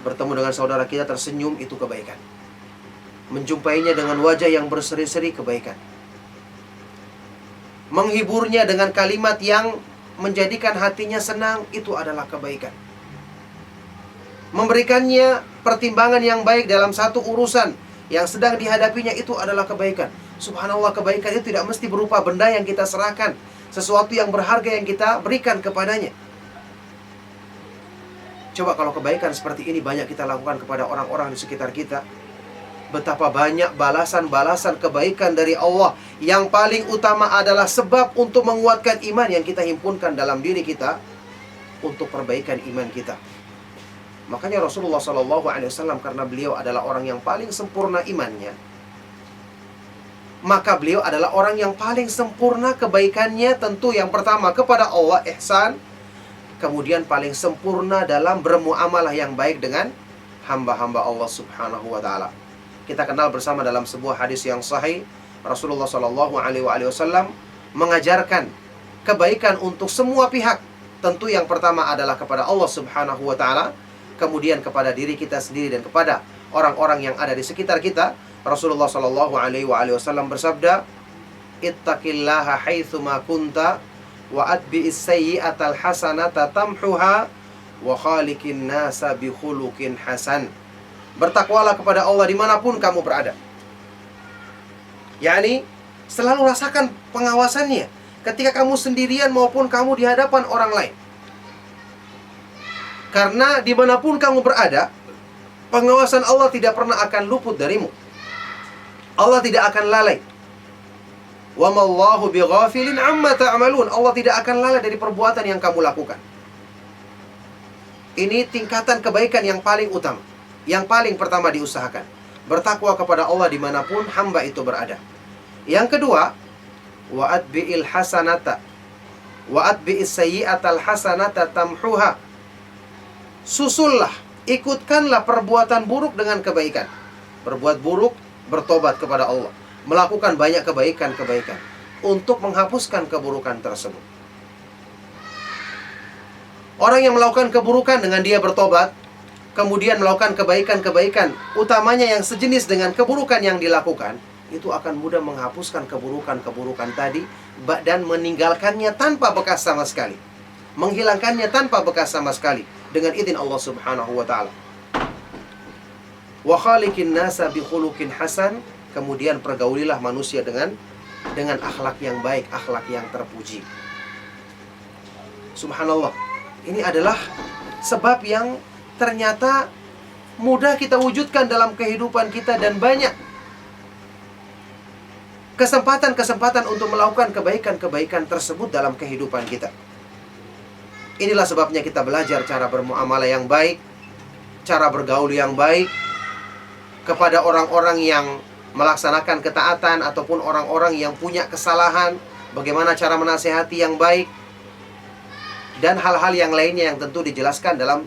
Bertemu dengan saudara kita tersenyum, itu kebaikan. Menjumpainya dengan wajah yang berseri-seri, kebaikan. Menghiburnya dengan kalimat yang menjadikan hatinya senang, itu adalah kebaikan. Memberikannya pertimbangan yang baik dalam satu urusan yang sedang dihadapinya, itu adalah kebaikan. Subhanallah, kebaikan itu tidak mesti berupa benda yang kita serahkan, sesuatu yang berharga yang kita berikan kepadanya. Coba kalau kebaikan seperti ini banyak kita lakukan kepada orang-orang di sekitar kita, betapa banyak balasan-balasan kebaikan dari Allah. Yang paling utama adalah sebab untuk menguatkan iman yang kita himpunkan dalam diri kita untuk perbaikan iman kita. Makanya Rasulullah SAW, karena beliau adalah orang yang paling sempurna imannya, maka beliau adalah orang yang paling sempurna kebaikannya. Tentu yang pertama kepada Allah, ihsan. Kemudian paling sempurna dalam bermuamalah yang baik dengan hamba-hamba Allah subhanahu wa ta'ala. Kita kenal bersama dalam sebuah hadis yang sahih, Rasulullah SAW mengajarkan kebaikan untuk semua pihak. Tentu yang pertama adalah kepada Allah subhanahu wa ta'ala, kemudian kepada diri kita sendiri dan kepada orang-orang yang ada di sekitar kita. Rasulullah SAW bersabda, ittaqillaha haitsuma kunta wa atbi'is sayyi'atal hasanata tamhuha wa khaliqin nasa bi khuluqin hasan. Bertakwalah kepada Allah dimanapun kamu berada. yakni selalu rasakan pengawasannya ketika kamu sendirian maupun kamu di hadapan orang lain. Karena dimanapun kamu berada, pengawasan Allah tidak pernah akan luput darimu. Allah tidak akan lalai. Wa mallahu bighafilin amma ta'malun. Allah tidak akan lalai dari perbuatan yang kamu lakukan. Ini tingkatan kebaikan yang paling utama, yang paling pertama diusahakan. Bertakwa kepada Allah dimanapun hamba itu berada. Yang kedua, wa atbi'il hasanata wa atbi'is sayyi'atal hasanata tamhuha. Susullah, ikutkanlah perbuatan buruk dengan kebaikan. Berbuat buruk, bertobat kepada Allah, melakukan banyak kebaikan-kebaikan untuk menghapuskan keburukan tersebut. Orang yang melakukan keburukan dengan dia bertobat, kemudian melakukan kebaikan-kebaikan, utamanya yang sejenis dengan keburukan yang dilakukan, itu akan mudah menghapuskan keburukan-keburukan tadi dan meninggalkannya tanpa bekas sama sekali. Menghilangkannya tanpa bekas sama sekali dengan izin Allah Subhanahu wa taala. Wa khaliqin nasa bi khuluqin hasan. Kemudian pergaulilah manusia dengan akhlak yang baik, akhlak yang terpuji. Subhanallah. Ini adalah sebab yang ternyata mudah kita wujudkan dalam kehidupan kita, dan banyak kesempatan-kesempatan untuk melakukan kebaikan-kebaikan tersebut dalam kehidupan kita. Inilah sebabnya kita belajar cara bermuamalah yang baik, cara bergaul yang baik kepada orang-orang yang melaksanakan ketaatan ataupun orang-orang yang punya kesalahan, bagaimana cara menasihati yang baik, dan hal-hal yang lainnya yang tentu dijelaskan dalam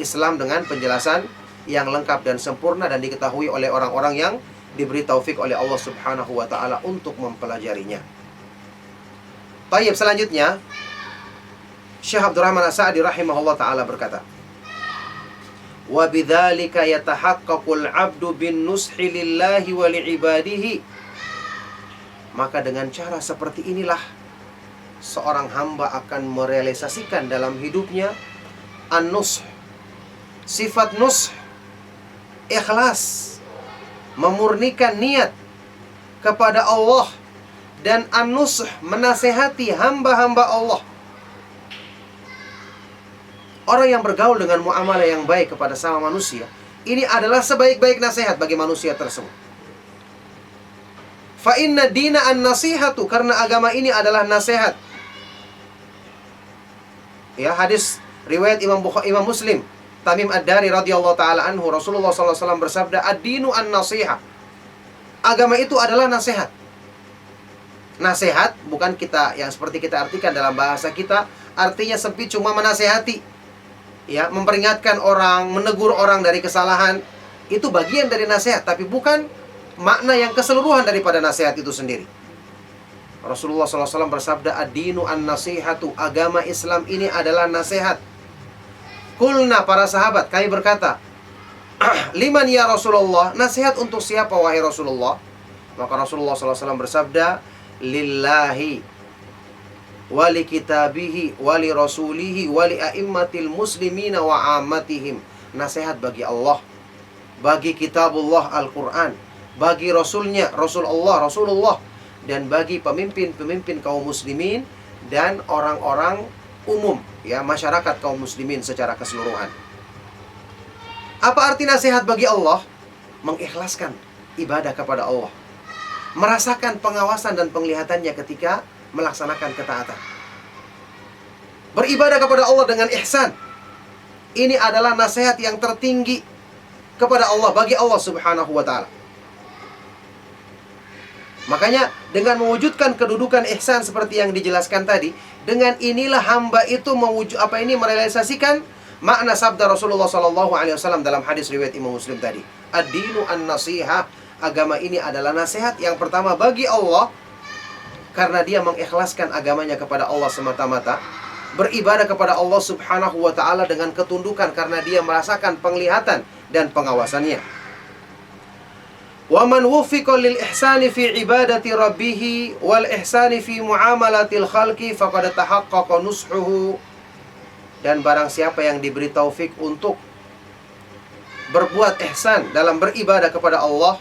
Islam dengan penjelasan yang lengkap dan sempurna dan diketahui oleh orang-orang yang diberi taufik oleh Allah Subhanahu wa taala untuk mempelajarinya. Baik, selanjutnya Syekh Abdurrahman As-Sa'di rahimahullah taala berkata, wa bidzalika yatahaqqaqul 'abdu bin nushi lillahi wa li'ibadihi. Maka dengan cara seperti inilah seorang hamba akan merealisasikan dalam hidupnya an-nush, sifat nush, ikhlas, memurnikan niat kepada Allah, dan an-nush, menasehati hamba-hamba Allah. Orang yang bergaul dengan muamalah yang baik kepada sama manusia, ini adalah sebaik-baik nasihat bagi manusia tersebut. Fa inna dina an-nasihatu, karena agama ini adalah nasihat. Ya, hadis riwayat Imam Muslim Tamim Ad-Dari radhiyallahu taala anhu, Rasulullah SAW bersabda, "Ad-dinu an-nasiha." Agama itu adalah nasihat. Nasihat bukan kita yang seperti kita artikan dalam bahasa kita, artinya sempit cuma menasehati. Ya, memperingatkan orang, menegur orang dari kesalahan, itu bagian dari nasihat, tapi bukan makna yang keseluruhan daripada nasihat itu sendiri. Rasulullah SAW bersabda, "Ad-dinu an-nasihatu." Agama Islam ini adalah nasihat. Kulna, para sahabat, kami berkata, "Liman ya Rasulullah?" Nasihat untuk siapa wahai Rasulullah? Maka Rasulullah SAW bersabda, "Lillahi wali kitabihi wali rasulihi wali a'immatil muslimina wa ammatihim." Nasihat bagi Allah, bagi kitabullah Al-Quran, bagi Rasulnya, Rasulullah, dan bagi pemimpin-pemimpin kaum muslimin dan orang-orang umum, ya, masyarakat kaum muslimin secara keseluruhan. Apa arti nasihat bagi Allah? Mengikhlaskan ibadah kepada Allah, merasakan pengawasan dan penglihatannya ketika melaksanakan ketaatan, beribadah kepada Allah dengan ihsan. Ini adalah nasihat yang tertinggi kepada Allah, bagi Allah Subhanahu wa ta'ala. Makanya dengan mewujudkan kedudukan ihsan seperti yang dijelaskan tadi, dengan inilah hamba itu merealisasikan makna sabda Rasulullah SAW dalam hadis riwayat Imam Muslim tadi. Ad-dinu an-nasihah. Agama ini adalah nasihat yang pertama bagi Allah, karena dia mengikhlaskan agamanya kepada Allah semata-mata, beribadah kepada Allah Subhanahu wa ta'ala dengan ketundukan karena dia merasakan penglihatan dan pengawasannya. Wa man wufiqa lil ihsani fi ibadati rabbih wal ihsani fi muamalatil khalqi faqad tahaqqaqa nushuhu. Dan barang siapa yang diberi taufik untuk berbuat ihsan dalam beribadah kepada Allah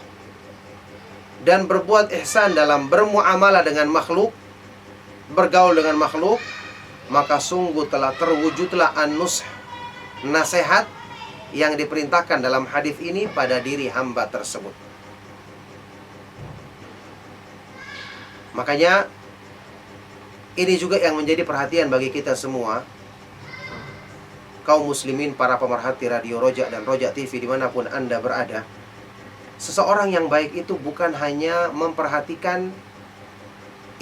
dan berbuat ihsan dalam bermuamalah dengan makhluk, bergaul dengan makhluk, maka sungguh telah terwujudlah an-nush, nasihat yang diperintahkan dalam hadis ini pada diri hamba tersebut. Makanya ini juga yang menjadi perhatian bagi kita semua, kaum muslimin, para pemerhati Radio Roja dan Roja TV dimanapun Anda berada. Seseorang yang baik itu bukan hanya memperhatikan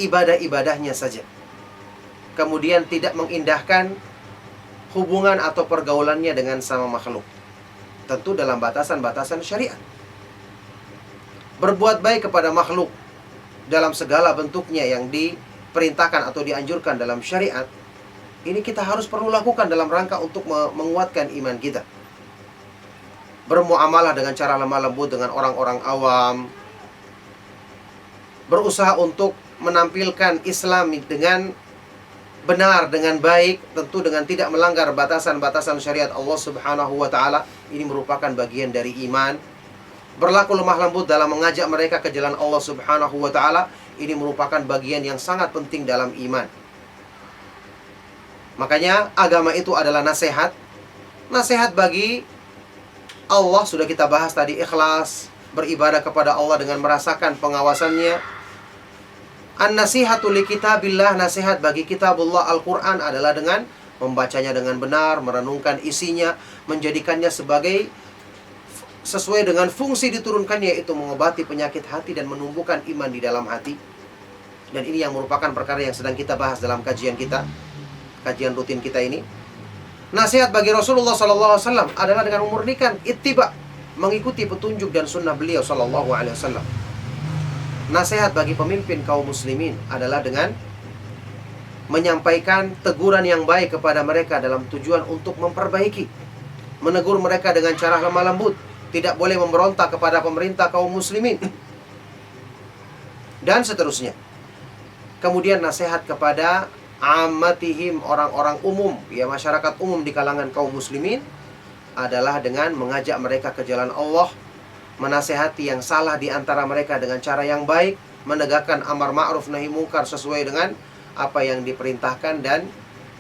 ibadah-ibadahnya saja, kemudian tidak mengindahkan hubungan atau pergaulannya dengan sama makhluk, tentu dalam batasan-batasan syariat. Berbuat baik kepada makhluk dalam segala bentuknya yang diperintahkan atau dianjurkan dalam syariat, ini kita harus perlu lakukan dalam rangka untuk menguatkan iman kita. Bermuamalah dengan cara lemah lembut dengan orang-orang awam, berusaha untuk menampilkan Islam dengan benar, dengan baik, tentu dengan tidak melanggar batasan-batasan syariat Allah Subhanahu wa ta'ala. Ini merupakan bagian dari iman. Berlaku lemah lembut dalam mengajak mereka ke jalan Allah Subhanahu wa ta'ala. Ini merupakan bagian yang sangat penting dalam iman. Makanya agama itu adalah nasihat. Nasihat bagi Allah sudah kita bahas tadi, ikhlas, beribadah kepada Allah dengan merasakan pengawasannya. An-nasihatu li kitabillah, nasihat bagi kitabullah Al-Quran adalah dengan membacanya dengan benar, merenungkan isinya, menjadikannya sebagai sesuai dengan fungsi diturunkannya, yaitu mengobati penyakit hati dan menumbuhkan iman di dalam hati. Dan ini yang merupakan perkara yang sedang kita bahas dalam kajian kita, kajian rutin kita ini. Nasihat bagi Rasulullah SAW adalah dengan memurnikan ittiba, mengikuti petunjuk dan sunnah beliau SAW. Nasihat bagi pemimpin kaum muslimin adalah dengan menyampaikan teguran yang baik kepada mereka dalam tujuan untuk memperbaiki, menegur mereka dengan cara lemah lembut, tidak boleh memberontak kepada pemerintah kaum muslimin, dan seterusnya. Kemudian nasihat kepada ammatihim, orang-orang umum, ya, masyarakat umum di kalangan kaum muslimin, adalah dengan mengajak mereka ke jalan Allah, menasehati yang salah di antara mereka dengan cara yang baik, menegakkan amar ma'ruf nahi mungkar sesuai dengan apa yang diperintahkan dan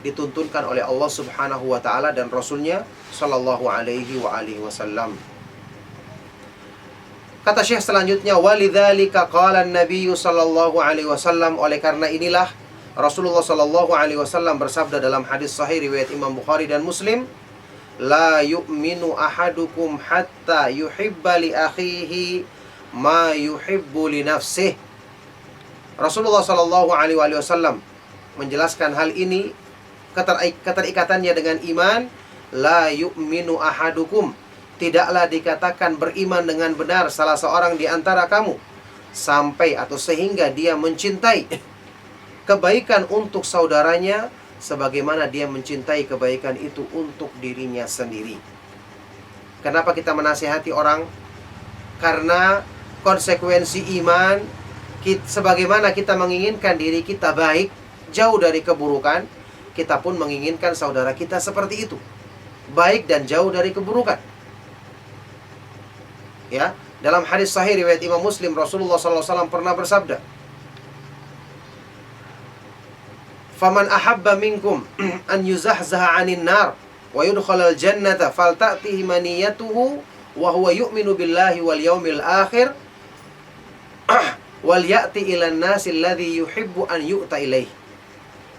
dituntunkan oleh Allah Subhanahu wa ta'ala dan Rasulnya sallallahu alaihi wa alihi wasallam. Kata Syekh selanjutnya, walidzalika qala an-nabiy sallallahu alaihi wasallam, oleh karena inilah Rasulullah sallallahu alaihi wasallam bersabda dalam hadis sahih riwayat Imam Bukhari dan Muslim, la yu'minu ahadukum hatta yuhibba li akhihi ma yuhibbu li nafsih. Rasulullah Shallallahu Alaihi Wasallam menjelaskan hal ini, keterikatannya dengan iman. La yu'minu ahadukum, tidaklah dikatakan beriman dengan benar salah seorang di antara kamu sampai atau sehingga dia mencintai kebaikan untuk saudaranya sebagaimana dia mencintai kebaikan itu untuk dirinya sendiri. Kenapa kita menasihati orang? Karena konsekuensi iman, sebagaimana kita menginginkan diri kita baik, jauh dari keburukan, kita pun menginginkan saudara kita seperti itu, baik dan jauh dari keburukan. Ya, dalam hadis sahih riwayat Imam Muslim, Rasulullah SAW pernah bersabda, "Faman ahabba minkum an yuzahzaha 'anil nar wa yudkhalal jannata falta'tihi maniyatuhu wa huwa yu'minu billahi wal yaumil akhir wal ya'ti ilan nasi alladhi yuhibbu an yu'ta ilaih."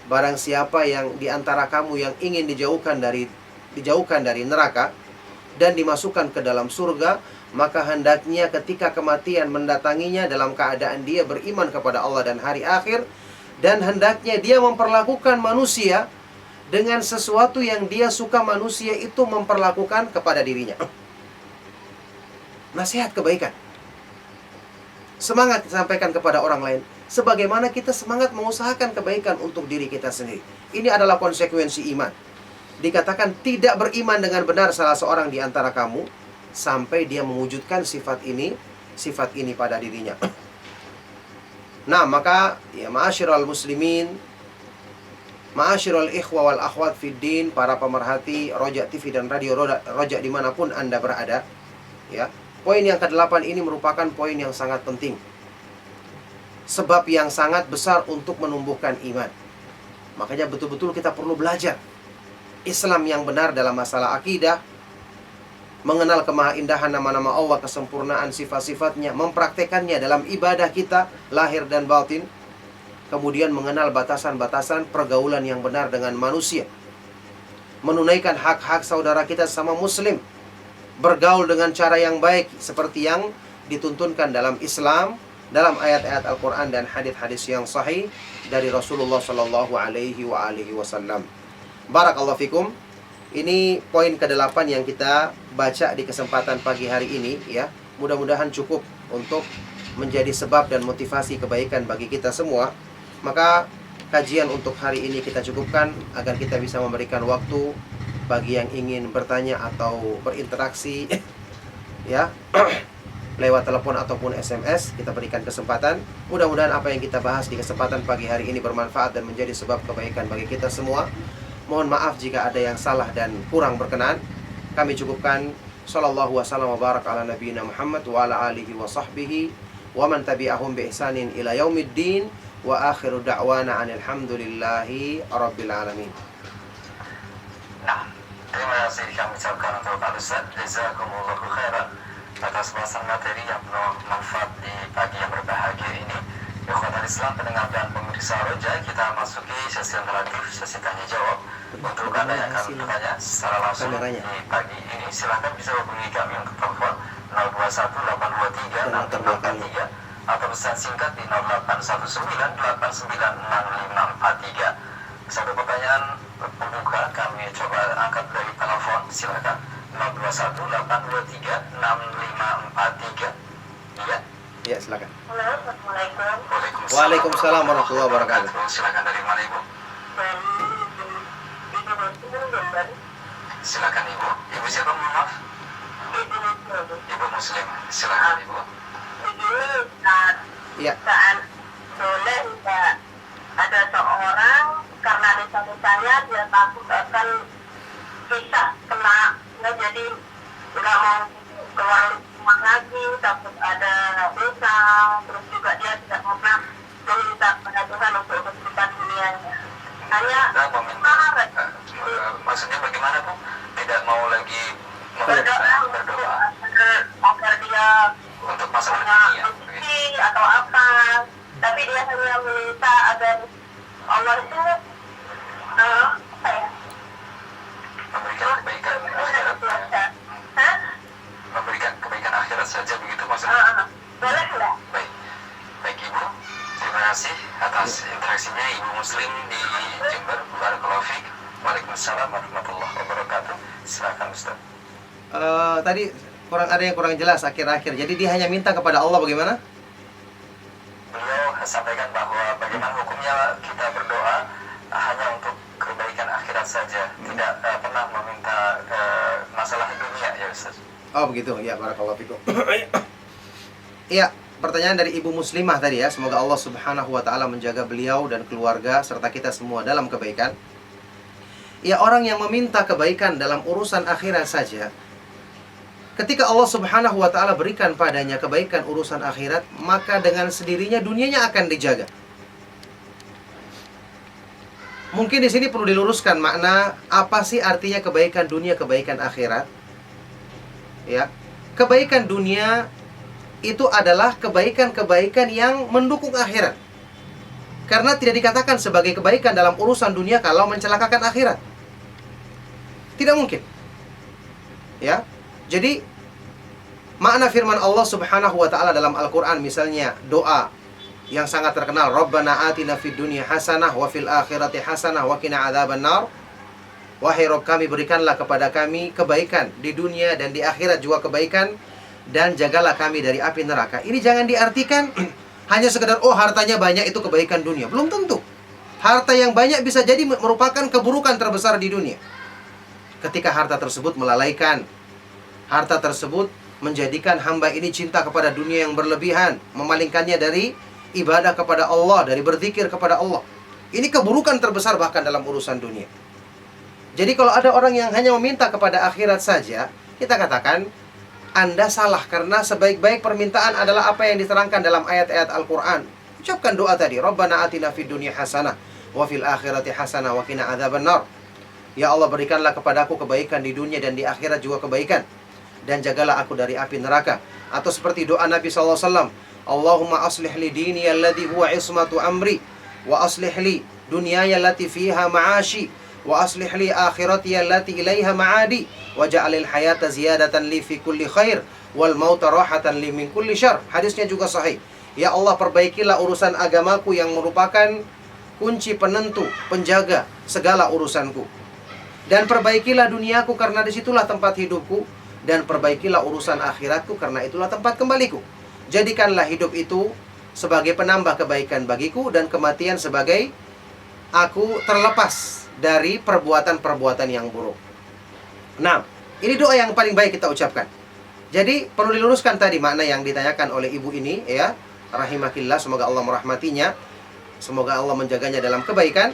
Barang siapa yang di antara kamu yang ingin dijauhkan dari neraka dan dimasukkan ke dalam surga, maka hendaknya ketika kematian mendatanginya dalam keadaan dia beriman kepada Allah dan hari akhir, dan hendaknya dia memperlakukan manusia dengan sesuatu yang dia suka manusia itu memperlakukan kepada dirinya. Nasihat kebaikan, semangat disampaikan kepada orang lain, sebagaimana kita semangat mengusahakan kebaikan untuk diri kita sendiri. Ini adalah konsekuensi iman. Dikatakan tidak beriman dengan benar salah seorang di antara kamu sampai dia mewujudkan sifat ini pada dirinya. Nah, maka ya ma'asyiral muslimin, ma'asyiral ikhwa wal akhwat fid din, para pemerhati Roja TV dan Radio Roja dimanapun Anda berada, ya. Poin yang ke-8 ini merupakan poin yang sangat penting, sebab yang sangat besar untuk menumbuhkan iman. Makanya betul-betul kita perlu belajar Islam yang benar dalam masalah akidah, mengenal kemahaindahan nama-nama Allah, kesempurnaan sifat-sifatnya, mempraktekannya dalam ibadah kita, lahir dan batin, kemudian mengenal batasan-batasan pergaulan yang benar dengan manusia, menunaikan hak-hak saudara kita sama muslim, bergaul dengan cara yang baik seperti yang dituntunkan dalam Islam, dalam ayat-ayat Al-Quran dan hadis-hadis yang sahih dari Rasulullah Shallallahu Alaihi Wasallam. Barakallahu fikum. Ini poin ke-8 yang kita baca di kesempatan pagi hari ini, ya. Mudah-mudahan cukup untuk menjadi sebab dan motivasi kebaikan bagi kita semua. Maka kajian untuk hari ini kita cukupkan agar kita bisa memberikan waktu bagi yang ingin bertanya atau berinteraksi ya lewat telepon ataupun SMS, kita berikan kesempatan. Mudah-mudahan apa yang kita bahas di kesempatan pagi hari ini bermanfaat dan menjadi sebab kebaikan bagi kita semua. Mohon maaf jika ada yang salah dan kurang berkenan. Kami cukupkan. Sallallahu wasallam wa barak ala nabiyina Muhammad wa ala alihi wa sahbihi wa man tabi'ahum bi ihsanin ila yaumiddin wa akhiru da'wana anil hamdulillahi rabbil alamin. Nah, terima kasih kami ucapkan untuk Pak Ustaz. Jazakumullahu khairan atas bahasan materi yang penuh manfaat di pagi yang berbahagia ini. Ikhwatul Islam, pendengar dan pemirsa Roja, kita masuki sesi interaktif, sesi tanya jawab. Untuk Anda yang akan bertanya secara langsung di pagi ini, silahkan bisa hubungi kami untuk telepon 0218236343 atau pesan singkat di 0819896543. Satu pertanyaan pembuka kami coba angkat dari telepon, silakan 0218236543. Iya. Ya, silakan. Halo, Assalamualaikum. Waalaikumsalam warahmatullahi wabarakatuh. Silakan, dari mana Ibu? Ibu Muslim. Silakan Ibu. Ibu siapa, maaf? Ibu Muslim. Silakan Ibu. Begini, saat Iya. boleh ada seorang karena dosa-dosanya dia takut akan bisa kena, jadi nggak mau keluar rumah lagi, takut ada dosa, terus juga dia tidak pernah meminta pada Tuhan untuk kehidupan dunianya. Hanya maksudnya bagaimana Bu? Tidak mau lagi berdoa agar dia untuk masalah punya dunia, rezeki atau apa, tapi dia hanya meminta agar Allah itu apa ya? memberikan kebaikan. Waalaikumsalam warahmatullahi wabarakatuh. Silakan Ustaz. Tadi ada yang kurang jelas akhir-akhir. Jadi dia hanya minta kepada Allah bagaimana? Beliau sampaikan bahwa bagaimana hukumnya kita berdoa hanya untuk kebaikan akhirat saja, tidak pernah meminta masalah dunia ya Ustaz. Oh begitu, ya barakallahu fikum. Iya, pertanyaan dari Ibu Muslimah tadi ya. Semoga Allah Subhanahu wa taala menjaga beliau dan keluarga serta kita semua dalam kebaikan. Ya, orang yang meminta kebaikan dalam urusan akhirat saja, ketika Allah Subhanahu wa taala berikan padanya kebaikan urusan akhirat, maka dengan sendirinya dunianya akan dijaga. Mungkin di sini perlu diluruskan makna apa sih artinya kebaikan dunia, kebaikan akhirat. Ya. Kebaikan dunia itu adalah kebaikan-kebaikan yang mendukung akhirat. Karena tidak dikatakan sebagai kebaikan dalam urusan dunia kalau mencelakakan akhirat. Tidak mungkin. Ya. Jadi makna firman Allah Subhanahu wa taala dalam Al-Qur'an, misalnya doa yang sangat terkenal, Rabbana atina fid dunya hasanah wa fil akhirati hasanah wa qina adzabannar. Wahai Rabb kami, berikanlah kepada kami kebaikan di dunia dan di akhirat juga kebaikan, dan jagalah kami dari api neraka. Ini jangan diartikan hanya sekedar hartanya banyak itu kebaikan dunia. Belum tentu. Harta yang banyak bisa jadi merupakan keburukan terbesar di dunia. Ketika harta tersebut melalaikan, harta tersebut menjadikan hamba ini cinta kepada dunia yang berlebihan, memalingkannya dari ibadah kepada Allah, dari berzikir kepada Allah. Ini keburukan terbesar bahkan dalam urusan dunia. Jadi kalau ada orang yang hanya meminta kepada akhirat saja, kita katakan Anda salah, karena sebaik-baik permintaan adalah apa yang diterangkan dalam ayat-ayat Al-Quran. Ucapkan doa tadi, Rabbana atina fid dunya hasanah wa fil akhirati hasanah wa qina adzabannar. Ya Allah, berikanlah kepadaku kebaikan di dunia dan di akhirat juga kebaikan, dan jagalah aku dari api neraka. Atau seperti doa Nabi SAW, Allahumma aslih li dini alladhi huwa ismatu amri, wa aslih li dunyaya allati fiha ma'ashi, wa aslih li akhirati allati ilaiha ma'adi, wa ja'alil hayata ziyadatan li fi kulli khair, wal mauta rahatan li min kulli syarr. Hadisnya juga sahih. Ya Allah, perbaikilah urusan agamaku yang merupakan kunci penentu, penjaga segala urusanku. Dan perbaikilah duniaku karena disitulah tempat hidupku, dan perbaikilah urusan akhiratku karena itulah tempat kembaliku. Jadikanlah hidup itu sebagai penambah kebaikan bagiku, dan kematian sebagai aku terlepas dari perbuatan-perbuatan yang buruk. Nah, ini doa yang paling baik kita ucapkan. Jadi perlu diluruskan tadi makna yang ditanyakan oleh ibu ini, ya, rahimahillah, semoga Allah merahmatinya, semoga Allah menjaganya dalam kebaikan.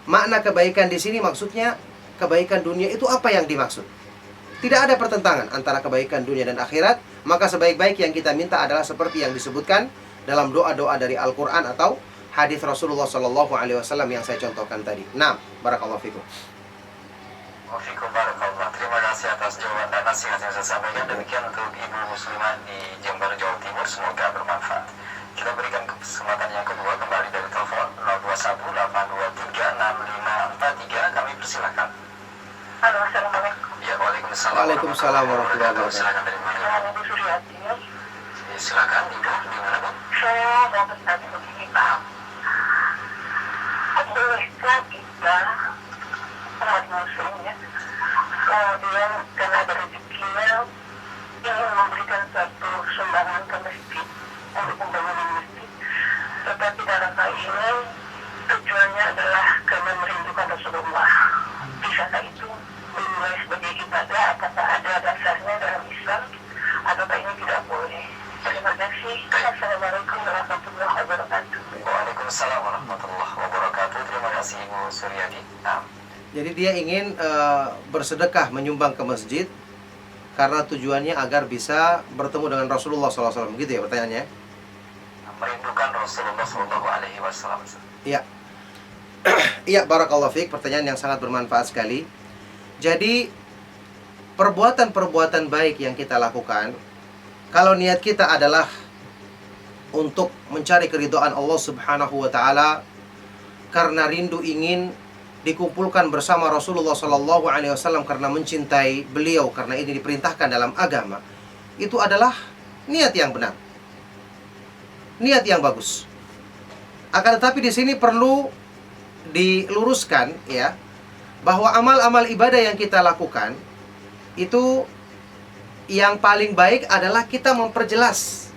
Makna kebaikan di sini maksudnya kebaikan dunia itu apa yang dimaksud? Tidak ada pertentangan antara kebaikan dunia dan akhirat. Maka sebaik-baik yang kita minta adalah seperti yang disebutkan dalam doa-doa dari Al-Quran atau hadis Rasulullah SAW yang saya contohkan tadi. Nah, barakallahu fikum. Wafikum barakallah. Terima kasih atas jawaban dan nasihat yang saya sampaikan. Demikian untuk Ibu Muslimah di Jember, Jawa Timur. Semoga bermanfaat. Kita berikan kesempatan yang kedua kembali dari telepon 0218236543. Kami persilakan. Halo, assalamualaikum. Ya, waalaikumsalam. Waalaikumsalam warahmatullahi wabarakatuh. Silakan dari mana? Ibu Suryati. Silakan Ibu, di mana Bu? Saya mau bertanya begini, Pak. Bolehkah kita umat muslim ya, kemudian karena ada rezekinya ingin memberikan satu sumbangan ke masjid untuk pembangunan masjid, tetapi dalam hal ini tujuannya adalah karena merindukan Rasulullah. Bisakah itu dinilai sebagai ibadah? Apakah ada dasarnya dalam Islam ataukah ini tidak boleh? Terima kasih. Assalamualaikum warahmatullahi wabarakatuh. Waalaikumsalam warahmatullahi wabarakatuh. Terima kasih Ibu Suryadi. Nah, Jadi dia ingin bersedekah, menyumbang ke masjid karena tujuannya agar bisa bertemu dengan Rasulullah SAW. Begitu ya pertanyaannya? merindukan Rasulullah SAW. Iya. Iya, barakallahu fiik. Pertanyaan yang sangat bermanfaat sekali. Jadi perbuatan-perbuatan baik yang kita lakukan, kalau niat kita adalah untuk mencari keridhaan Allah Subhanahu wa taala, karena rindu ingin dikumpulkan bersama Rasulullah sallallahu alaihi wasallam karena mencintai beliau, karena ini diperintahkan dalam agama, itu adalah niat yang benar. Niat yang bagus. Akan tetapi di sini perlu diluruskan, ya, bahwa amal-amal ibadah yang kita lakukan itu yang paling baik adalah kita memperjelas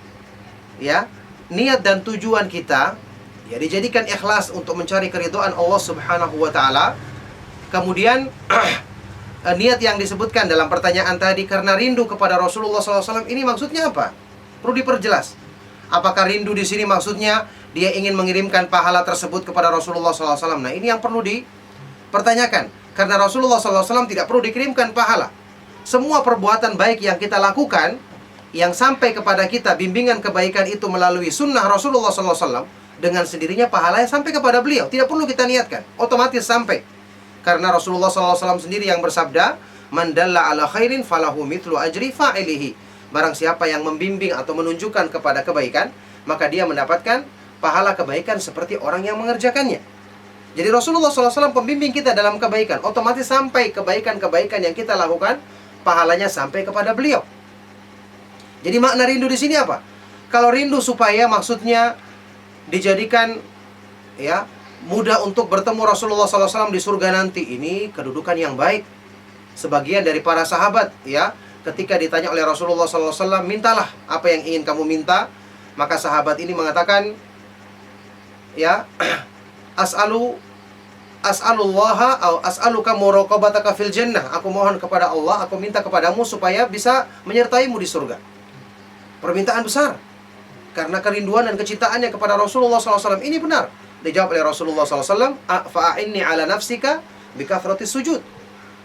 ya niat dan tujuan kita, ya dijadikan ikhlas untuk mencari keridhaan Allah Subhanahu wa taala. Kemudian niat yang disebutkan dalam pertanyaan tadi karena rindu kepada Rasulullah SAW, ini maksudnya apa? Perlu diperjelas. Apakah rindu di sini maksudnya dia ingin mengirimkan pahala tersebut kepada Rasulullah SAW? Nah, ini yang perlu dipertanyakan. Karena Rasulullah SAW tidak perlu dikirimkan pahala. Semua perbuatan baik yang kita lakukan, yang sampai kepada kita bimbingan kebaikan itu melalui sunnah Rasulullah SAW, dengan sendirinya pahalanya sampai kepada beliau. Tidak perlu kita niatkan, otomatis sampai. Karena Rasulullah SAW sendiri yang bersabda, "Man dalla ala khairin falahu mithlu ajri fa'ilihi." Barang siapa yang membimbing atau menunjukkan kepada kebaikan, maka dia mendapatkan pahala kebaikan seperti orang yang mengerjakannya. Jadi Rasulullah SAW pembimbing kita dalam kebaikan, otomatis sampai kebaikan-kebaikan yang kita lakukan, pahalanya sampai kepada beliau. Jadi makna rindu di sini apa? Kalau rindu supaya maksudnya dijadikan ya mudah untuk bertemu Rasulullah SAW di surga nanti, ini kedudukan yang baik. Sebagian dari para sahabat ya, ketika ditanya oleh Rasulullah SAW, mintalah apa yang ingin kamu minta, maka sahabat ini mengatakan ya as'alullaha atau as'aluka muraqabataka fil jannah. Aku mohon kepada Allah, aku minta kepadamu supaya bisa menyertaimu di surga. Permintaan besar karena kerinduan dan kecintaannya kepada Rasulullah SAW. Ini benar dijawab oleh Rasulullah SAW, fa'inni ala nafsika bikathratis sujud.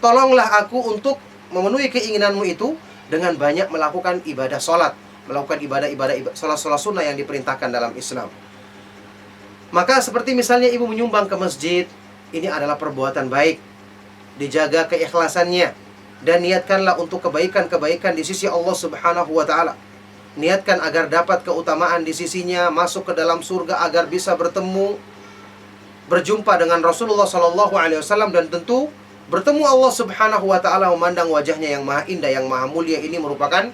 Tolonglah aku untuk memenuhi keinginanmu itu dengan banyak melakukan ibadah sholat, melakukan ibadah sholat sunnah yang diperintahkan dalam Islam. Maka seperti misalnya ibu menyumbang ke masjid, ini adalah perbuatan baik, dijaga keikhlasannya, dan niatkanlah untuk kebaikan-kebaikan di sisi Allah Subhanahu wa ta'ala. Niatkan agar dapat keutamaan di sisinya, masuk ke dalam surga, agar bisa bertemu, berjumpa dengan Rasulullah SAW, dan tentu bertemu Allah Subhanahu wa ta'ala, memandang wajahnya yang maha indah, yang maha mulia. Ini merupakan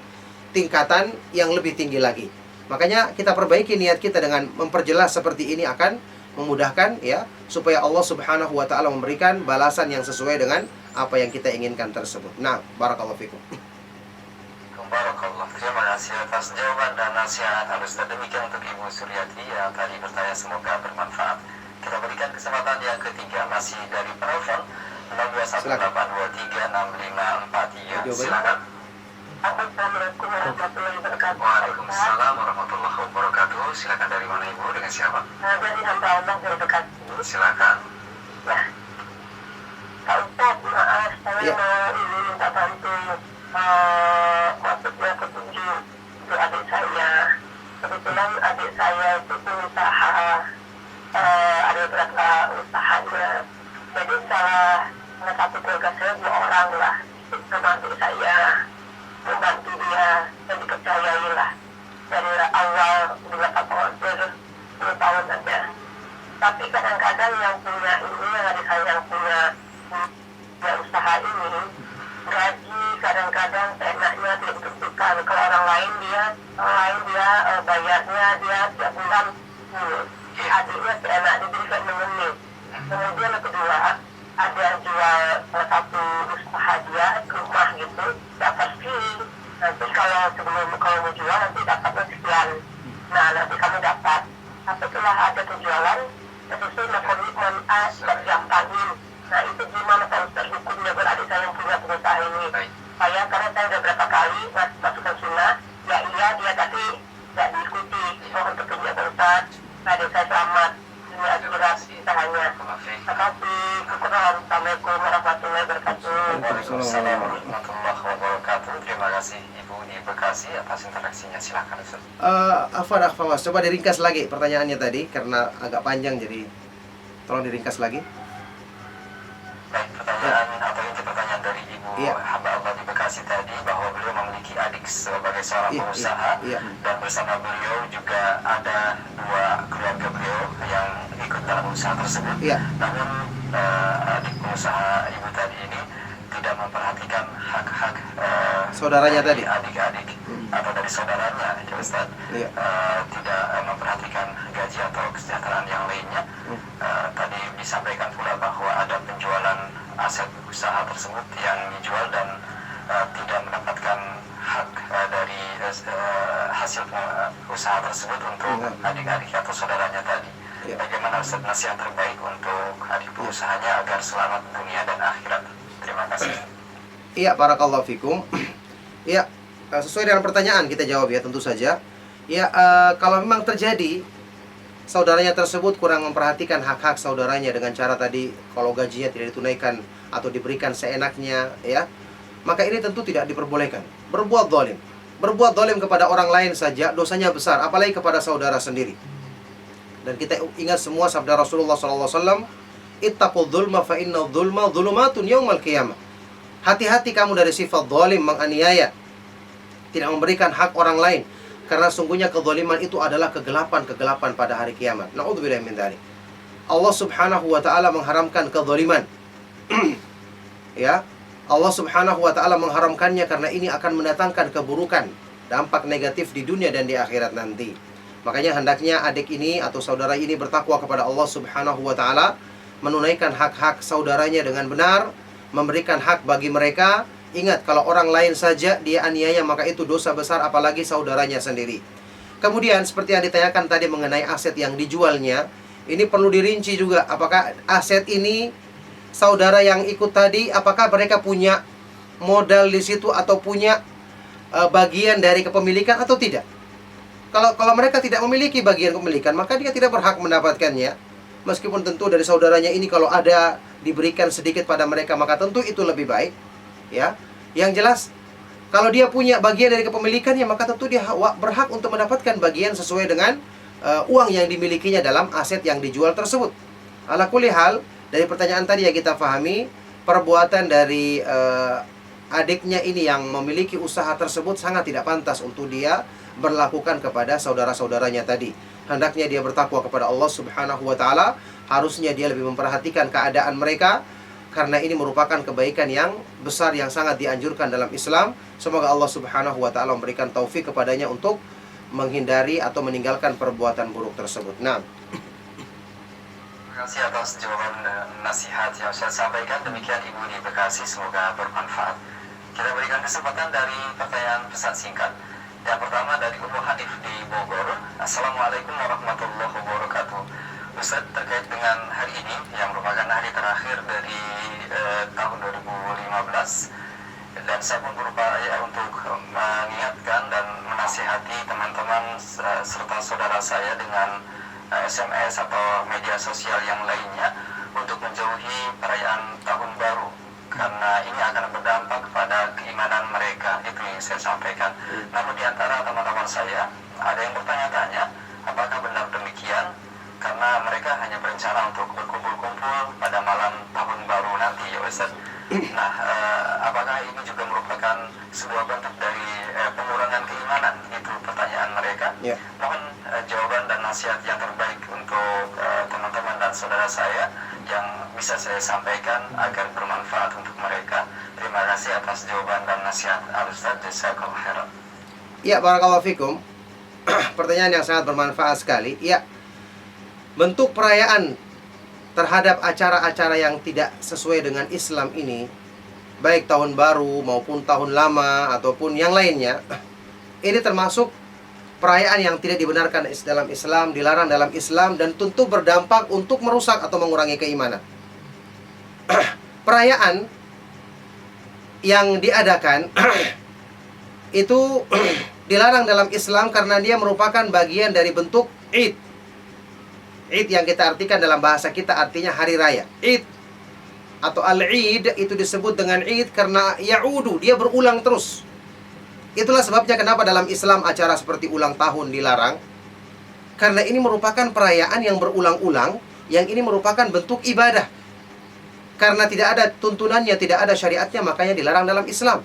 tingkatan yang lebih tinggi lagi. Makanya kita perbaiki niat kita dengan memperjelas seperti ini, akan memudahkan ya, supaya Allah Subhanahu wa ta'ala memberikan balasan yang sesuai dengan apa yang kita inginkan tersebut. Nah, barakallahu fikum. Barakallah, terima kasih atas jawaban dan nasihat Al-Ustaz. Demikian untuk Ibu Suryati yang tadi bertanya, semoga bermanfaat. Kita berikan kesempatan yang ketiga, masih dari penelpon 0218236543. Silakan. Assalamualaikum warahmatullahi wabarakatuh. Waalaikumsalam warahmatullahi wabarakatuh. Silakan, dari mana Ibu, dengan siapa? Dari hamba Allah dari Bekasi. Silakan. Ya, Pak Ustaz, maaf, saya Ya. mau ini minta bantu, maksudnya petunjuk untuk adik saya. Kebetulan adik saya itu pengusaha, ada beberapa usahanya. Jadi salah satu keluarga saya 2 orang lah, sama adik saya, membantu dia dan dipercayai lah dari awal bila Pak order 10 tahun saja. Tapi kadang-kadang yang punya ini, yang adik saya yang punya usaha ini, gaji kadang-kadang enaknya tidak ditentukan. Kalau orang lain dia bayarnya dia tiap bulan, adiknya seenak diberikan menit. Kemudian yang kedua, ada yang jual satu usaha dia, rumah gitu, dapat fee. Nanti kalau mau jual nanti dapatnya sekian. Nah, nanti kamu dapat. Tapi setelah ada penjualan, sesuai komitmen gampangin. Nah, itu gimana Pak Ustaz hukumnya beradik saya yang punya pengusaha ini? Saya, karena saya udah berapa kali masukkan sunnah, ya iya dia tapi tidak diikuti. Mohon petunjuk Pak Ustaz, adik saya selamat, ini akhirat usahanya. Terima kasih. Assalamualaikum warahmatullahi wabarakatuh. Waalaikumsalam warahmatullahi wabarakatuh. Terima kasih Ibu di Bekasi atas interaksinya. Silakan Ustaz. Afwan, coba diringkas lagi pertanyaannya tadi, karena agak panjang, jadi tolong diringkas lagi. Baik, pertanyaan atau inti pertanyaan dari Ibu Iya. hamba Allah di Bekasi tadi, bahwa beliau memiliki adik sebagai seorang Iya, pengusaha, iya. dan bersama beliau juga ada 2 keluarga beliau yang ikut dalam usaha tersebut. Iya. Namun adik pengusaha Ibu tadi ini tidak memperhatikan hak-hak Saudaranya dari tadi. adik-adik atau dari saudaranya, ya Ustaz. Iya. Tidak memperhatikan gaji atau kesejahteraan yang lainnya. Tadi disampaikan pula bahwa ada penjualan aset usaha tersebut yang dijual dan tidak mendapatkan hak dari hasil usaha tersebut untuk adik-adik atau saudaranya tadi. Bagaimana Ustaz nasihat terbaik untuk adik usahanya agar selamat dunia dan akhirat? Terima kasih. Iya, barakallahu fikum. Iya, sesuai dengan pertanyaan kita jawab ya, tentu saja. Ya, kalau memang terjadi saudaranya tersebut kurang memperhatikan hak-hak saudaranya dengan cara tadi, kalau gajinya tidak ditunaikan atau diberikan seenaknya, ya, maka ini tentu tidak diperbolehkan. Berbuat zalim kepada orang lain saja dosanya besar, apalagi kepada saudara sendiri. Dan kita ingat semua sabda Rasulullah SAW, ittaqul dzulma fa inna dzulma dzulumatun yaumal qiyamah. Hati-hati kamu dari sifat zalim, menganiaya, tidak memberikan hak orang lain, karena sungguhnya kezaliman itu adalah kegelapan pada hari kiamat. Na'udzubillahi min dzalik. Allah Subhanahu wa taala mengharamkan kezaliman. Ya, Allah Subhanahu wa taala mengharamkannya karena ini akan mendatangkan keburukan, dampak negatif di dunia dan di akhirat nanti. Makanya hendaknya adik ini atau saudara ini bertakwa kepada Allah Subhanahu wa taala, menunaikan hak-hak saudaranya dengan benar, memberikan hak bagi mereka. Ingat, kalau orang lain saja dia aniaya, maka itu dosa besar, apalagi saudaranya sendiri. Kemudian seperti yang ditanyakan tadi mengenai aset yang dijualnya, ini perlu dirinci juga, apakah aset ini saudara yang ikut tadi, apakah mereka punya modal di situ atau punya bagian dari kepemilikan atau tidak. Kalau mereka tidak memiliki bagian kepemilikan, maka dia tidak berhak mendapatkannya. Meskipun tentu dari saudaranya ini kalau ada diberikan sedikit pada mereka, maka tentu itu lebih baik. Ya, yang jelas kalau dia punya bagian dari kepemilikannya, maka tentu dia berhak untuk mendapatkan bagian sesuai dengan uang yang dimilikinya dalam aset yang dijual tersebut. Ala kulli hal, dari pertanyaan tadi yang kita pahami, perbuatan dari adiknya ini yang memiliki usaha tersebut sangat tidak pantas untuk dia berlakukan kepada saudara-saudaranya tadi. Hendaknya dia bertakwa kepada Allah Subhanahu wa taala, harusnya dia lebih memperhatikan keadaan mereka, karena ini merupakan kebaikan yang besar yang sangat dianjurkan dalam Islam. Semoga Allah Subhanahu wa taala memberikan taufik kepadanya untuk menghindari atau meninggalkan perbuatan buruk tersebut. Nah, terima kasih atas jawaban dan nasihat yang saya sampaikan. Demikian Ibu di Bekasi, semoga bermanfaat. Kita berikan kesempatan dari pertanyaan pesan singkat. Yang pertama dari Ummu Hanif di Bogor. Assalamualaikum warahmatullahi wabarakatuh. Ustaz, terkait dengan hari ini yang merupakan hari terakhir dari tahun 2015, dan saya pun berupaya untuk mengingatkan dan menasihati teman-teman serta saudara saya dengan SMS atau media sosial yang lainnya untuk menjauhi perayaan tahun baru, karena ini akan berdampak pada keimanan mereka. Itu yang saya sampaikan. Namun di antara teman-teman saya ada yang bertanya-tanya, apakah benar demikian? Karena mereka hanya berencana untuk berkumpul-kumpul pada malam tahun baru nanti, ya Ustaz. Nah, apakah ini juga merupakan sebuah bentuk dari pengurangan keimanan? Itu pertanyaan mereka. Mohon jawaban dan nasihat yang terbaik untuk teman-teman dan saudara saya yang bisa saya sampaikan agar bermanfaat untuk mereka. Terima kasih atas jawaban dan nasihat Al-Ustaz. Jazakallahu khairan. Ya, barakallahu fikum. Pertanyaan yang sangat bermanfaat sekali. Ya, bentuk perayaan terhadap acara-acara yang tidak sesuai dengan Islam ini, baik tahun baru maupun tahun lama ataupun yang lainnya, ini termasuk perayaan yang tidak dibenarkan dalam Islam, dilarang dalam Islam, dan tentu berdampak untuk merusak atau mengurangi keimanan. Perayaan yang diadakan itu dilarang dalam Islam karena dia merupakan bagian dari bentuk Id. Id yang kita artikan dalam bahasa kita artinya hari raya. Id atau al-Id itu disebut dengan Id karena ya'udu, dia berulang terus. Itulah sebabnya kenapa dalam Islam acara seperti ulang tahun dilarang. Karena ini merupakan perayaan yang berulang-ulang, yang ini merupakan bentuk ibadah. Karena tidak ada tuntunannya, tidak ada syariatnya, makanya dilarang dalam Islam.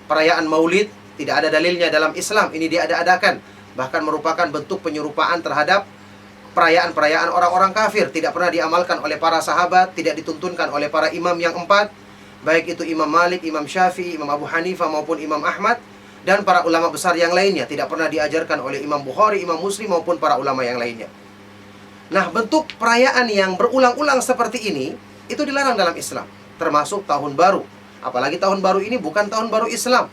Perayaan Maulid tidak ada dalilnya dalam Islam, ini diada-adakan. Bahkan merupakan bentuk penyerupaan terhadap perayaan-perayaan orang-orang kafir, tidak pernah diamalkan oleh para sahabat, tidak dituntunkan oleh para imam yang 4, baik itu Imam Malik, Imam Syafi'i, Imam Abu Hanifah maupun Imam Ahmad, dan para ulama besar yang lainnya, tidak pernah diajarkan oleh Imam Bukhari, Imam Muslim maupun para ulama yang lainnya. Nah, bentuk perayaan yang berulang-ulang seperti ini itu dilarang dalam Islam. termasuk tahun baru. Apalagi tahun baru ini bukan tahun baru Islam.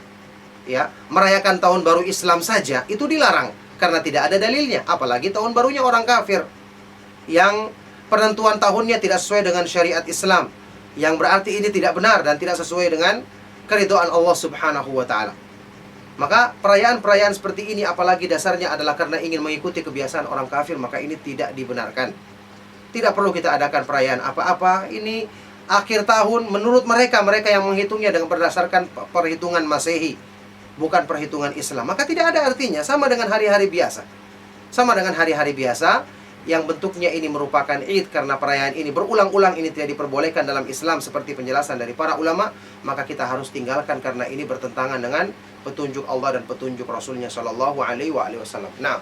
Ya, merayakan tahun baru Islam saja itu dilarang karena tidak ada dalilnya. Apalagi tahun barunya orang kafir yang penentuan tahunnya tidak sesuai dengan syariat Islam, yang berarti ini tidak benar dan tidak sesuai dengan keridhaan Allah Subhanahu wa taala. Maka perayaan-perayaan seperti ini apalagi dasarnya adalah karena ingin mengikuti kebiasaan orang kafir, maka ini tidak dibenarkan. Tidak perlu kita adakan perayaan apa-apa. Ini akhir tahun menurut mereka yang menghitungnya dengan berdasarkan perhitungan Masehi, bukan perhitungan Islam. Maka tidak ada artinya, sama dengan hari-hari biasa. Sama dengan hari-hari biasa yang bentuknya ini merupakan Id, karena perayaan ini berulang-ulang ini tidak diperbolehkan dalam Islam seperti penjelasan dari para ulama, maka kita harus tinggalkan karena ini bertentangan dengan petunjuk Allah dan petunjuk Rasulnya Shallallahu Alaihi Wasallam. Nah,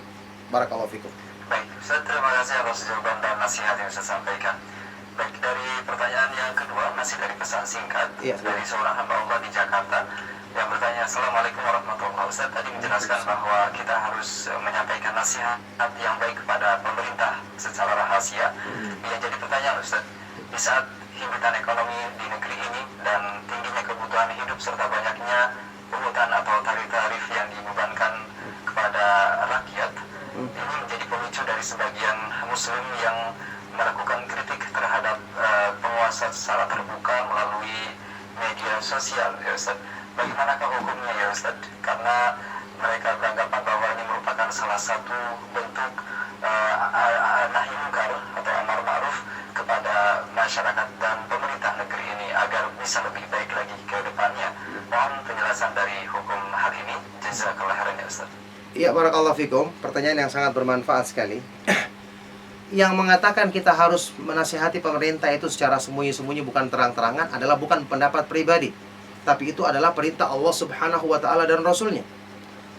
barakallahu fikum. Baik, Ustaz, terima kasih atas jawaban dan nasihat yang Ustaz sampaikan. Baik, dari pertanyaan yang kedua, masih dari pesan singkat dari seorang hamba Allah di Jakarta yang bertanya, Assalamualaikum warahmatullahi wabarakatuh. Ustaz tadi menjelaskan bahwa kita harus menyampaikan nasihat yang baik kepada pemerintah secara rahasia. Yang jadi pertanyaan, Ustaz, di saat himpitan ekonomi di negeri ini dan tingginya kebutuhan hidup serta banyaknya pungutan atau tarif-tarif yang dibebankan kepada rakyat, ini menjadi pemicu dari sebagian muslim yang melakukan kritik terhadap penguasa secara terbuka melalui media sosial, ya Ustaz. Bagaimanakah hukumnya, ya Ustaz? Karena mereka beranggapan bahwa ini merupakan salah satu bentuk nahi munkar atau amar ma'ruf kepada masyarakat dan pemerintah negeri ini agar bisa lebih baik lagi ke depannya. Mohon penjelasan dari hukum hal ini. Jazakallah khairan, ya Ustaz. Iya, barakallahu fikum. Pertanyaan yang sangat bermanfaat sekali. Yang mengatakan kita harus menasihati pemerintah itu secara sembunyi-sembunyi, bukan terang-terangan, adalah bukan pendapat pribadi, tapi itu adalah perintah Allah Subhanahu wa ta'ala dan Rasulnya.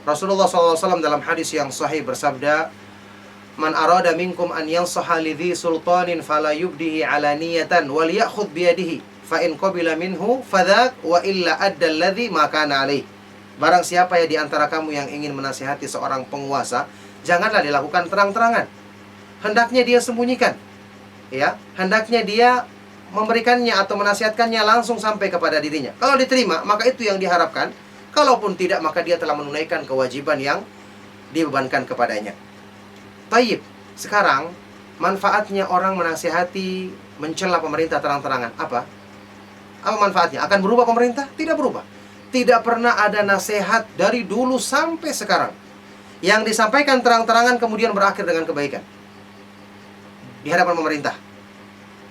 Rasulullah SAW dalam hadis yang sahih bersabda, Man arada minkum an yansaha lidhi sultanin fala yubdihi alaniyatan wal ya'khudh biyadihi fa in qabila minhu fadhak wa illa adda alladhi ma kana alaih. Barang siapa ya di antara kamu yang ingin menasihati seorang penguasa, janganlah dilakukan terang-terangan. Hendaknya dia sembunyikan. Ya, hendaknya dia memberikannya atau menasihatkannya langsung sampai kepada dirinya. Kalau diterima, maka itu yang diharapkan. Kalaupun tidak, maka dia telah menunaikan kewajiban yang dibebankan kepadanya. Tayyib, sekarang manfaatnya orang menasihati, mencela pemerintah terang-terangan apa? Apa manfaatnya? Akan berubah pemerintah? Tidak berubah. Tidak pernah ada nasihat dari dulu sampai sekarang yang disampaikan terang-terangan kemudian berakhir dengan kebaikan di hadapan pemerintah.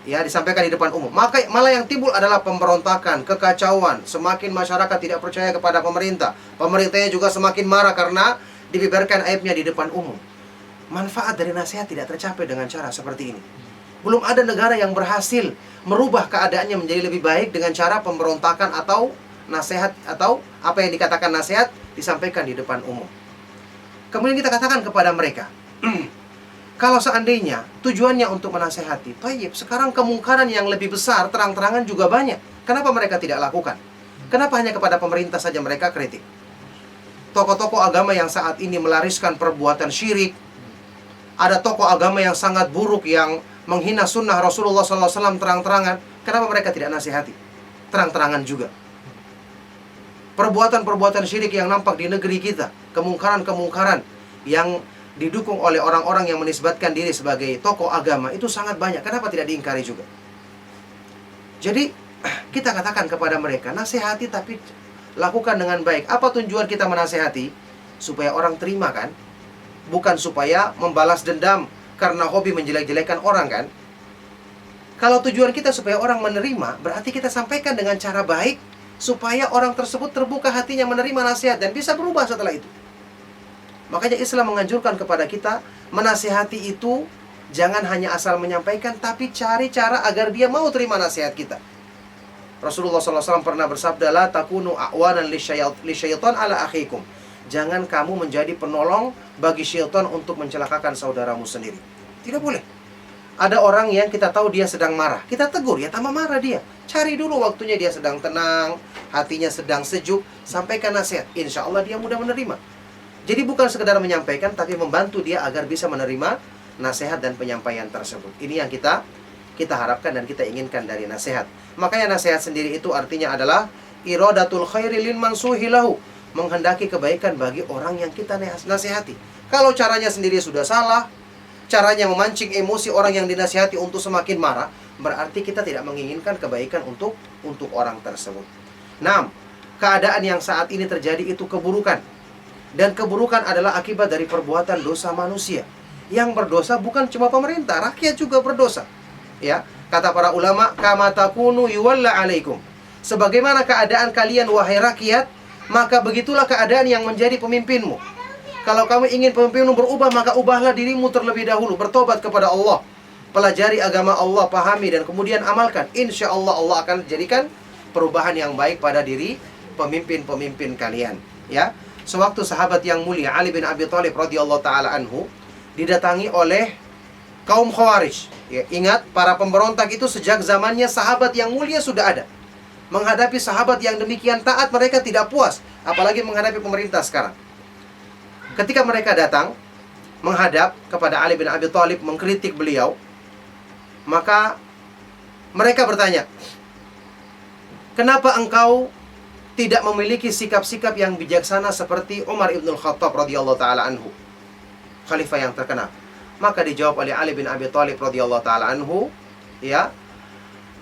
Ya, disampaikan di depan umum. Maka malah yang timbul adalah pemberontakan, kekacauan. Semakin masyarakat tidak percaya kepada pemerintah. Pemerintahnya juga semakin marah karena dibiarkan aibnya di depan umum. Manfaat dari nasihat tidak tercapai dengan cara seperti ini. Belum ada negara yang berhasil merubah keadaannya menjadi lebih baik dengan cara pemberontakan atau nasihat, atau apa yang dikatakan nasihat disampaikan di depan umum. Kemudian kita katakan kepada mereka, kalau seandainya tujuannya untuk menasehati, tayyib, sekarang kemungkaran yang lebih besar terang-terangan juga banyak. Kenapa mereka tidak lakukan? Kenapa hanya kepada pemerintah saja mereka kritik? Tokoh-tokoh agama yang saat ini melariskan perbuatan syirik, ada tokoh agama yang sangat buruk yang menghina sunnah Rasulullah SAW terang-terangan. Kenapa mereka tidak nasihati? Terang-terangan juga. Perbuatan-perbuatan syirik yang nampak di negeri kita, kemungkaran-kemungkaran yang didukung oleh orang-orang yang menisbatkan diri sebagai tokoh agama, itu sangat banyak. Kenapa tidak diingkari juga? Jadi kita katakan kepada mereka, nasihati tapi lakukan dengan baik. Apa tujuan kita menasihati? Supaya orang terima kan? Bukan supaya membalas dendam karena hobi menjelek-jelekan orang kan? Kalau tujuan kita supaya orang menerima, berarti kita sampaikan dengan cara baik supaya orang tersebut terbuka hatinya menerima nasihat dan bisa berubah setelah itu. Makanya Islam menganjurkan kepada kita menasihati itu jangan hanya asal menyampaikan, tapi cari cara agar dia mau terima nasihat kita. Rasulullah SAW pernah bersabda, La takunu a'wanan li syaitan ala akhikum. Jangan kamu menjadi penolong bagi syaitan untuk mencelakakan saudaramu sendiri. Tidak boleh. Ada orang yang kita tahu dia sedang marah, kita tegur, ya tambah marah dia. Cari dulu waktunya dia sedang tenang, hatinya sedang sejuk, sampaikan nasihat. Insya Allah dia mudah menerima. Jadi bukan sekedar menyampaikan, tapi membantu dia agar bisa menerima nasihat dan penyampaian tersebut. Ini yang kita kita harapkan dan kita inginkan dari nasihat. Makanya nasihat sendiri itu artinya adalah iradatul khairi lin mansuhi lahu, menghendaki kebaikan bagi orang yang kita nasihati. Kalau caranya sendiri sudah salah, caranya memancing emosi orang yang dinasihati untuk semakin marah, berarti kita tidak menginginkan kebaikan untuk orang tersebut. Nah, keadaan yang saat ini terjadi itu keburukan. Dan keburukan adalah akibat dari perbuatan dosa manusia. Yang berdosa bukan cuma pemerintah, rakyat juga berdosa. Ya, kata para ulama, kama takunu yuwalla alaikum. Sebagaimana keadaan kalian wahai rakyat, maka begitulah keadaan yang menjadi pemimpinmu. Kalau kamu ingin pemimpinmu berubah, maka ubahlah dirimu terlebih dahulu, bertobat kepada Allah, pelajari agama Allah, pahami dan kemudian amalkan. Insya Allah Allah akan jadikan perubahan yang baik pada diri pemimpin-pemimpin kalian. Ya, sewaktu sahabat yang mulia Ali bin Abi Thalib radhiyallahu taala anhu didatangi oleh kaum Khawarij. Ya, ingat, para pemberontak itu sejak zamannya sahabat yang mulia sudah ada. Menghadapi sahabat yang demikian taat, mereka tidak puas, apalagi menghadapi pemerintah sekarang. Ketika mereka datang menghadap kepada Ali bin Abi Thalib, mengkritik beliau, maka mereka bertanya, kenapa engkau tidak memiliki sikap-sikap yang bijaksana seperti Umar ibn Khattab radhiyallahu taala anhu, khalifah yang terkenal? Maka dijawab oleh Ali bin Abi Thalib radhiyallahu taala anhu, ya,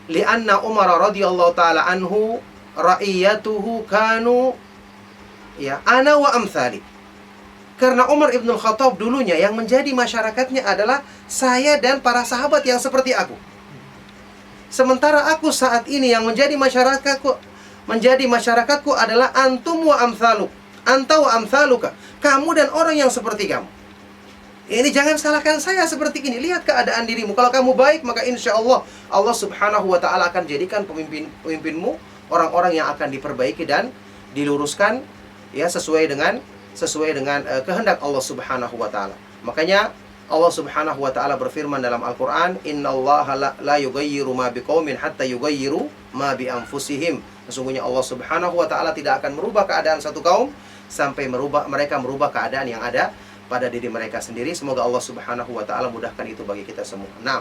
li'anna Umar radhiyallahu taala anhu ra'iyatuhu kanu, ya, ana wa amthali. Karena Umar ibn Khattab dulunya yang menjadi masyarakatnya adalah saya dan para sahabat yang seperti aku. Sementara aku saat ini yang menjadi masyarakatku adalah antum wa amthaluk, anta wa amthaluka, kamu dan orang yang seperti kamu. Ini jangan salahkan saya seperti ini. Lihat keadaan dirimu. Kalau kamu baik, maka insya Allah Allah subhanahu wa ta'ala akan jadikan pemimpinmu orang-orang yang akan diperbaiki dan diluruskan, ya, sesuai dengan kehendak Allah subhanahu wa ta'ala. Makanya Allah subhanahu wa ta'ala berfirman dalam Al-Quran, innallaha la yughayyiru ma biqaumin hatta yughayyiru ma bi anfusihim. Sesungguhnya Allah subhanahu wa ta'ala tidak akan merubah keadaan satu kaum sampai mereka merubah keadaan yang ada pada diri mereka sendiri. Semoga Allah subhanahu wa ta'ala mudahkan itu bagi kita semua. Nah,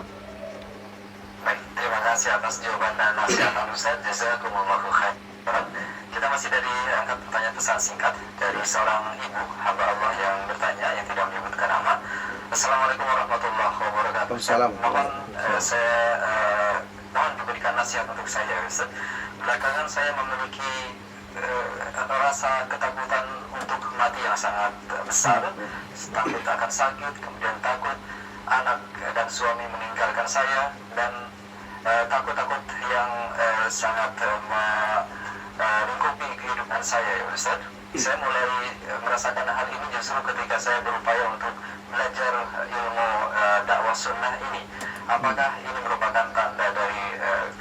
baik, terima kasih atas jawaban dan nasihat Ustaz. Jazakumullahu khairan. Kita masih dari angkat pertanyaan pesan singkat dari seorang ibu hamba Allah yang bertanya, yang tidak menyebutkan nama. Assalamualaikum warahmatullahi wabarakatuh. Waalaikumsalam. Mohon diberikan nasihat untuk saya, Ustaz. Belakangan saya memiliki rasa ketakutan untuk mati yang sangat besar. Takut akan sakit, kemudian takut anak dan suami meninggalkan saya, dan takut-takut yang sangat melingkupi kehidupan saya, ya Ustaz. Saya mulai merasakan hal ini justru ketika saya berupaya untuk belajar ilmu dakwah sunnah ini. Apakah ini merupakan tanda dari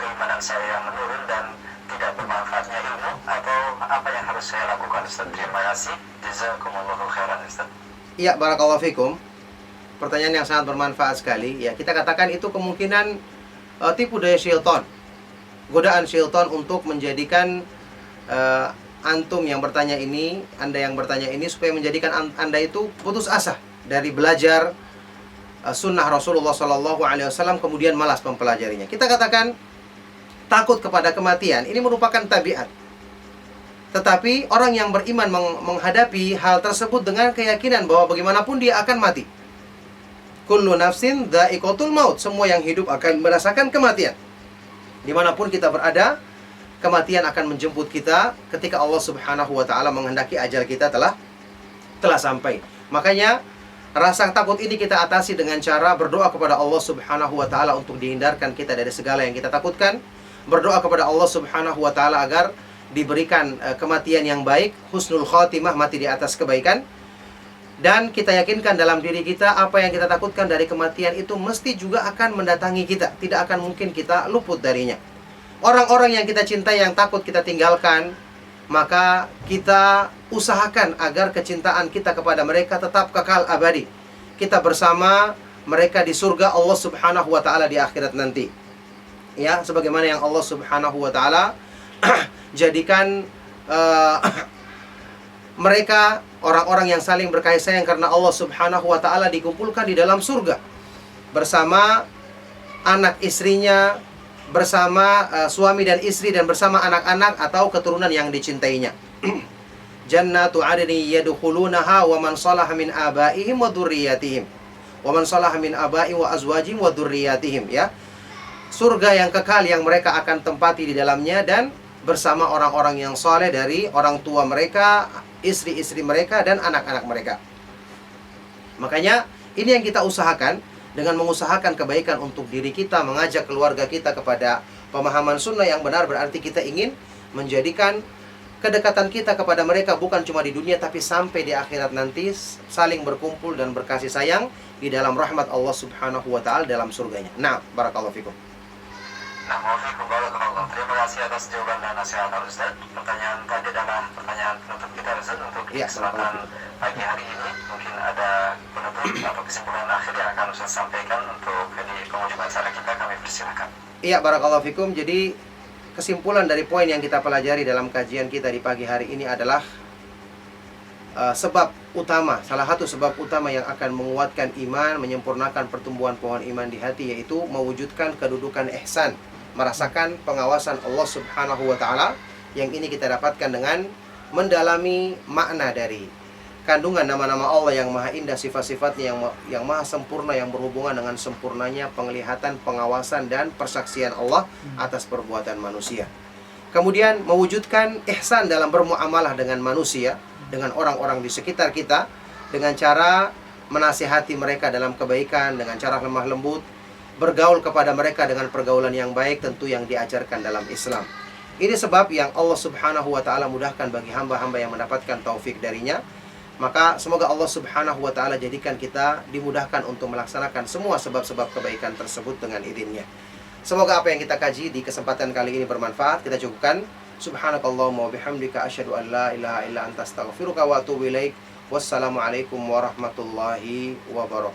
keimanan saya yang menurun dan tidak bermanfaatnya ilmu, atau apa yang harus saya lakukan, Ustaz? Terima kasih. Jazakumullahu khairan, Ustaz. iya, barakallahu fikum. Pertanyaan yang sangat bermanfaat sekali. Ya, kita katakan itu kemungkinan tipu daya syaitan, godaan syaitan untuk menjadikan antum yang bertanya ini, Anda yang bertanya ini, supaya menjadikan Anda itu putus asa dari belajar sunnah Rasulullah SAW, kemudian malas mempelajarinya. Kita katakan takut kepada kematian, ini merupakan tabiat. Tetapi orang yang beriman menghadapi hal tersebut dengan keyakinan bahwa bagaimanapun dia akan mati. Kullu nafsin dha'iqatul maut, semua yang hidup akan merasakan kematian. Dimanapun kita berada, kematian akan menjemput kita ketika Allah subhanahu wa ta'ala menghendaki ajal kita telah sampai. Makanya rasa takut ini kita atasi dengan cara berdoa kepada Allah subhanahu wa ta'ala untuk dihindarkan kita dari segala yang kita takutkan. Berdoa kepada Allah subhanahu wa ta'ala agar diberikan kematian yang baik, husnul khatimah, mati di atas kebaikan. Dan kita yakinkan dalam diri kita apa yang kita takutkan dari kematian itu mesti juga akan mendatangi kita, tidak akan mungkin kita luput darinya. Orang-orang yang kita cintai yang takut kita tinggalkan, maka kita usahakan agar kecintaan kita kepada mereka tetap kekal abadi. Kita bersama mereka di surga Allah subhanahu wa ta'ala di akhirat nanti. Ya, sebagaimana yang Allah subhanahu wa ta'ala jadikan mereka orang-orang yang saling berkasih sayang karena Allah subhanahu wa ta'ala dikumpulkan di dalam surga bersama anak istrinya bersama suami dan istri dan bersama anak-anak atau keturunan yang dicintainya. Jannatu adni yadkhulunaha wa man salaha min abaihim wa dzurriyyatihim. Wa man salaha min abaihim wa azwajihim wa dzurriyyatihim, ya. Surga yang kekal yang mereka akan tempati di dalamnya dan bersama orang-orang yang saleh dari orang tua mereka, istri-istri mereka dan anak-anak mereka. Makanya ini yang kita usahakan dengan mengusahakan kebaikan untuk diri kita, mengajak keluarga kita kepada pemahaman sunnah yang benar, berarti kita ingin menjadikan kedekatan kita kepada mereka bukan cuma di dunia tapi sampai di akhirat nanti saling berkumpul dan berkasih sayang di dalam rahmat Allah Subhanahu wa taala dalam surganya. Nah, barakallahu fikum. Nah, waalaikumsalam barakallahu. Terima kasih atas jawaban dan nasihat Ustaz. Pertanyaan tadi adalah pertanyaan penutup kita Ustaz untuk kesempatan pagi hari ini. Mungkin ada penutup atau kesimpulan akhir yang akan Ustaz sampaikan untuk di penghujung acara kita, kami persilakan. Iya, barakallahu fikum. Jadi kesimpulan dari poin yang kita pelajari dalam kajian kita di pagi hari ini adalah sebab utama, salah satu sebab utama yang akan menguatkan iman, menyempurnakan pertumbuhan pohon iman di hati, yaitu mewujudkan kedudukan ihsan, merasakan pengawasan Allah Subhanahu wa taala, yang ini kita dapatkan dengan mendalami makna dari kandungan nama-nama Allah yang maha indah, sifat-sifatnya yang maha sempurna, yang berhubungan dengan sempurnanya penglihatan, pengawasan dan persaksian Allah atas perbuatan manusia. Kemudian mewujudkan ihsan dalam bermuamalah dengan manusia, dengan orang-orang di sekitar kita, dengan cara menasihati mereka dalam kebaikan, dengan cara lemah lembut, bergaul kepada mereka dengan pergaulan yang baik, tentu yang diajarkan dalam Islam. Ini sebab yang Allah Subhanahu wa taala mudahkan bagi hamba-hamba yang mendapatkan taufik darinya. Maka semoga Allah Subhanahu wa taala jadikan kita dimudahkan untuk melaksanakan semua sebab-sebab kebaikan tersebut dengan idzinnya. Semoga apa yang kita kaji di kesempatan kali ini bermanfaat. Kita cukupkan. Subhanakallahumma wa bihamdika asyhadu an la ilaha illa anta astaghfiruka wa atubu ilaik. Wassalamualaikum warahmatullahi wabarakatuh.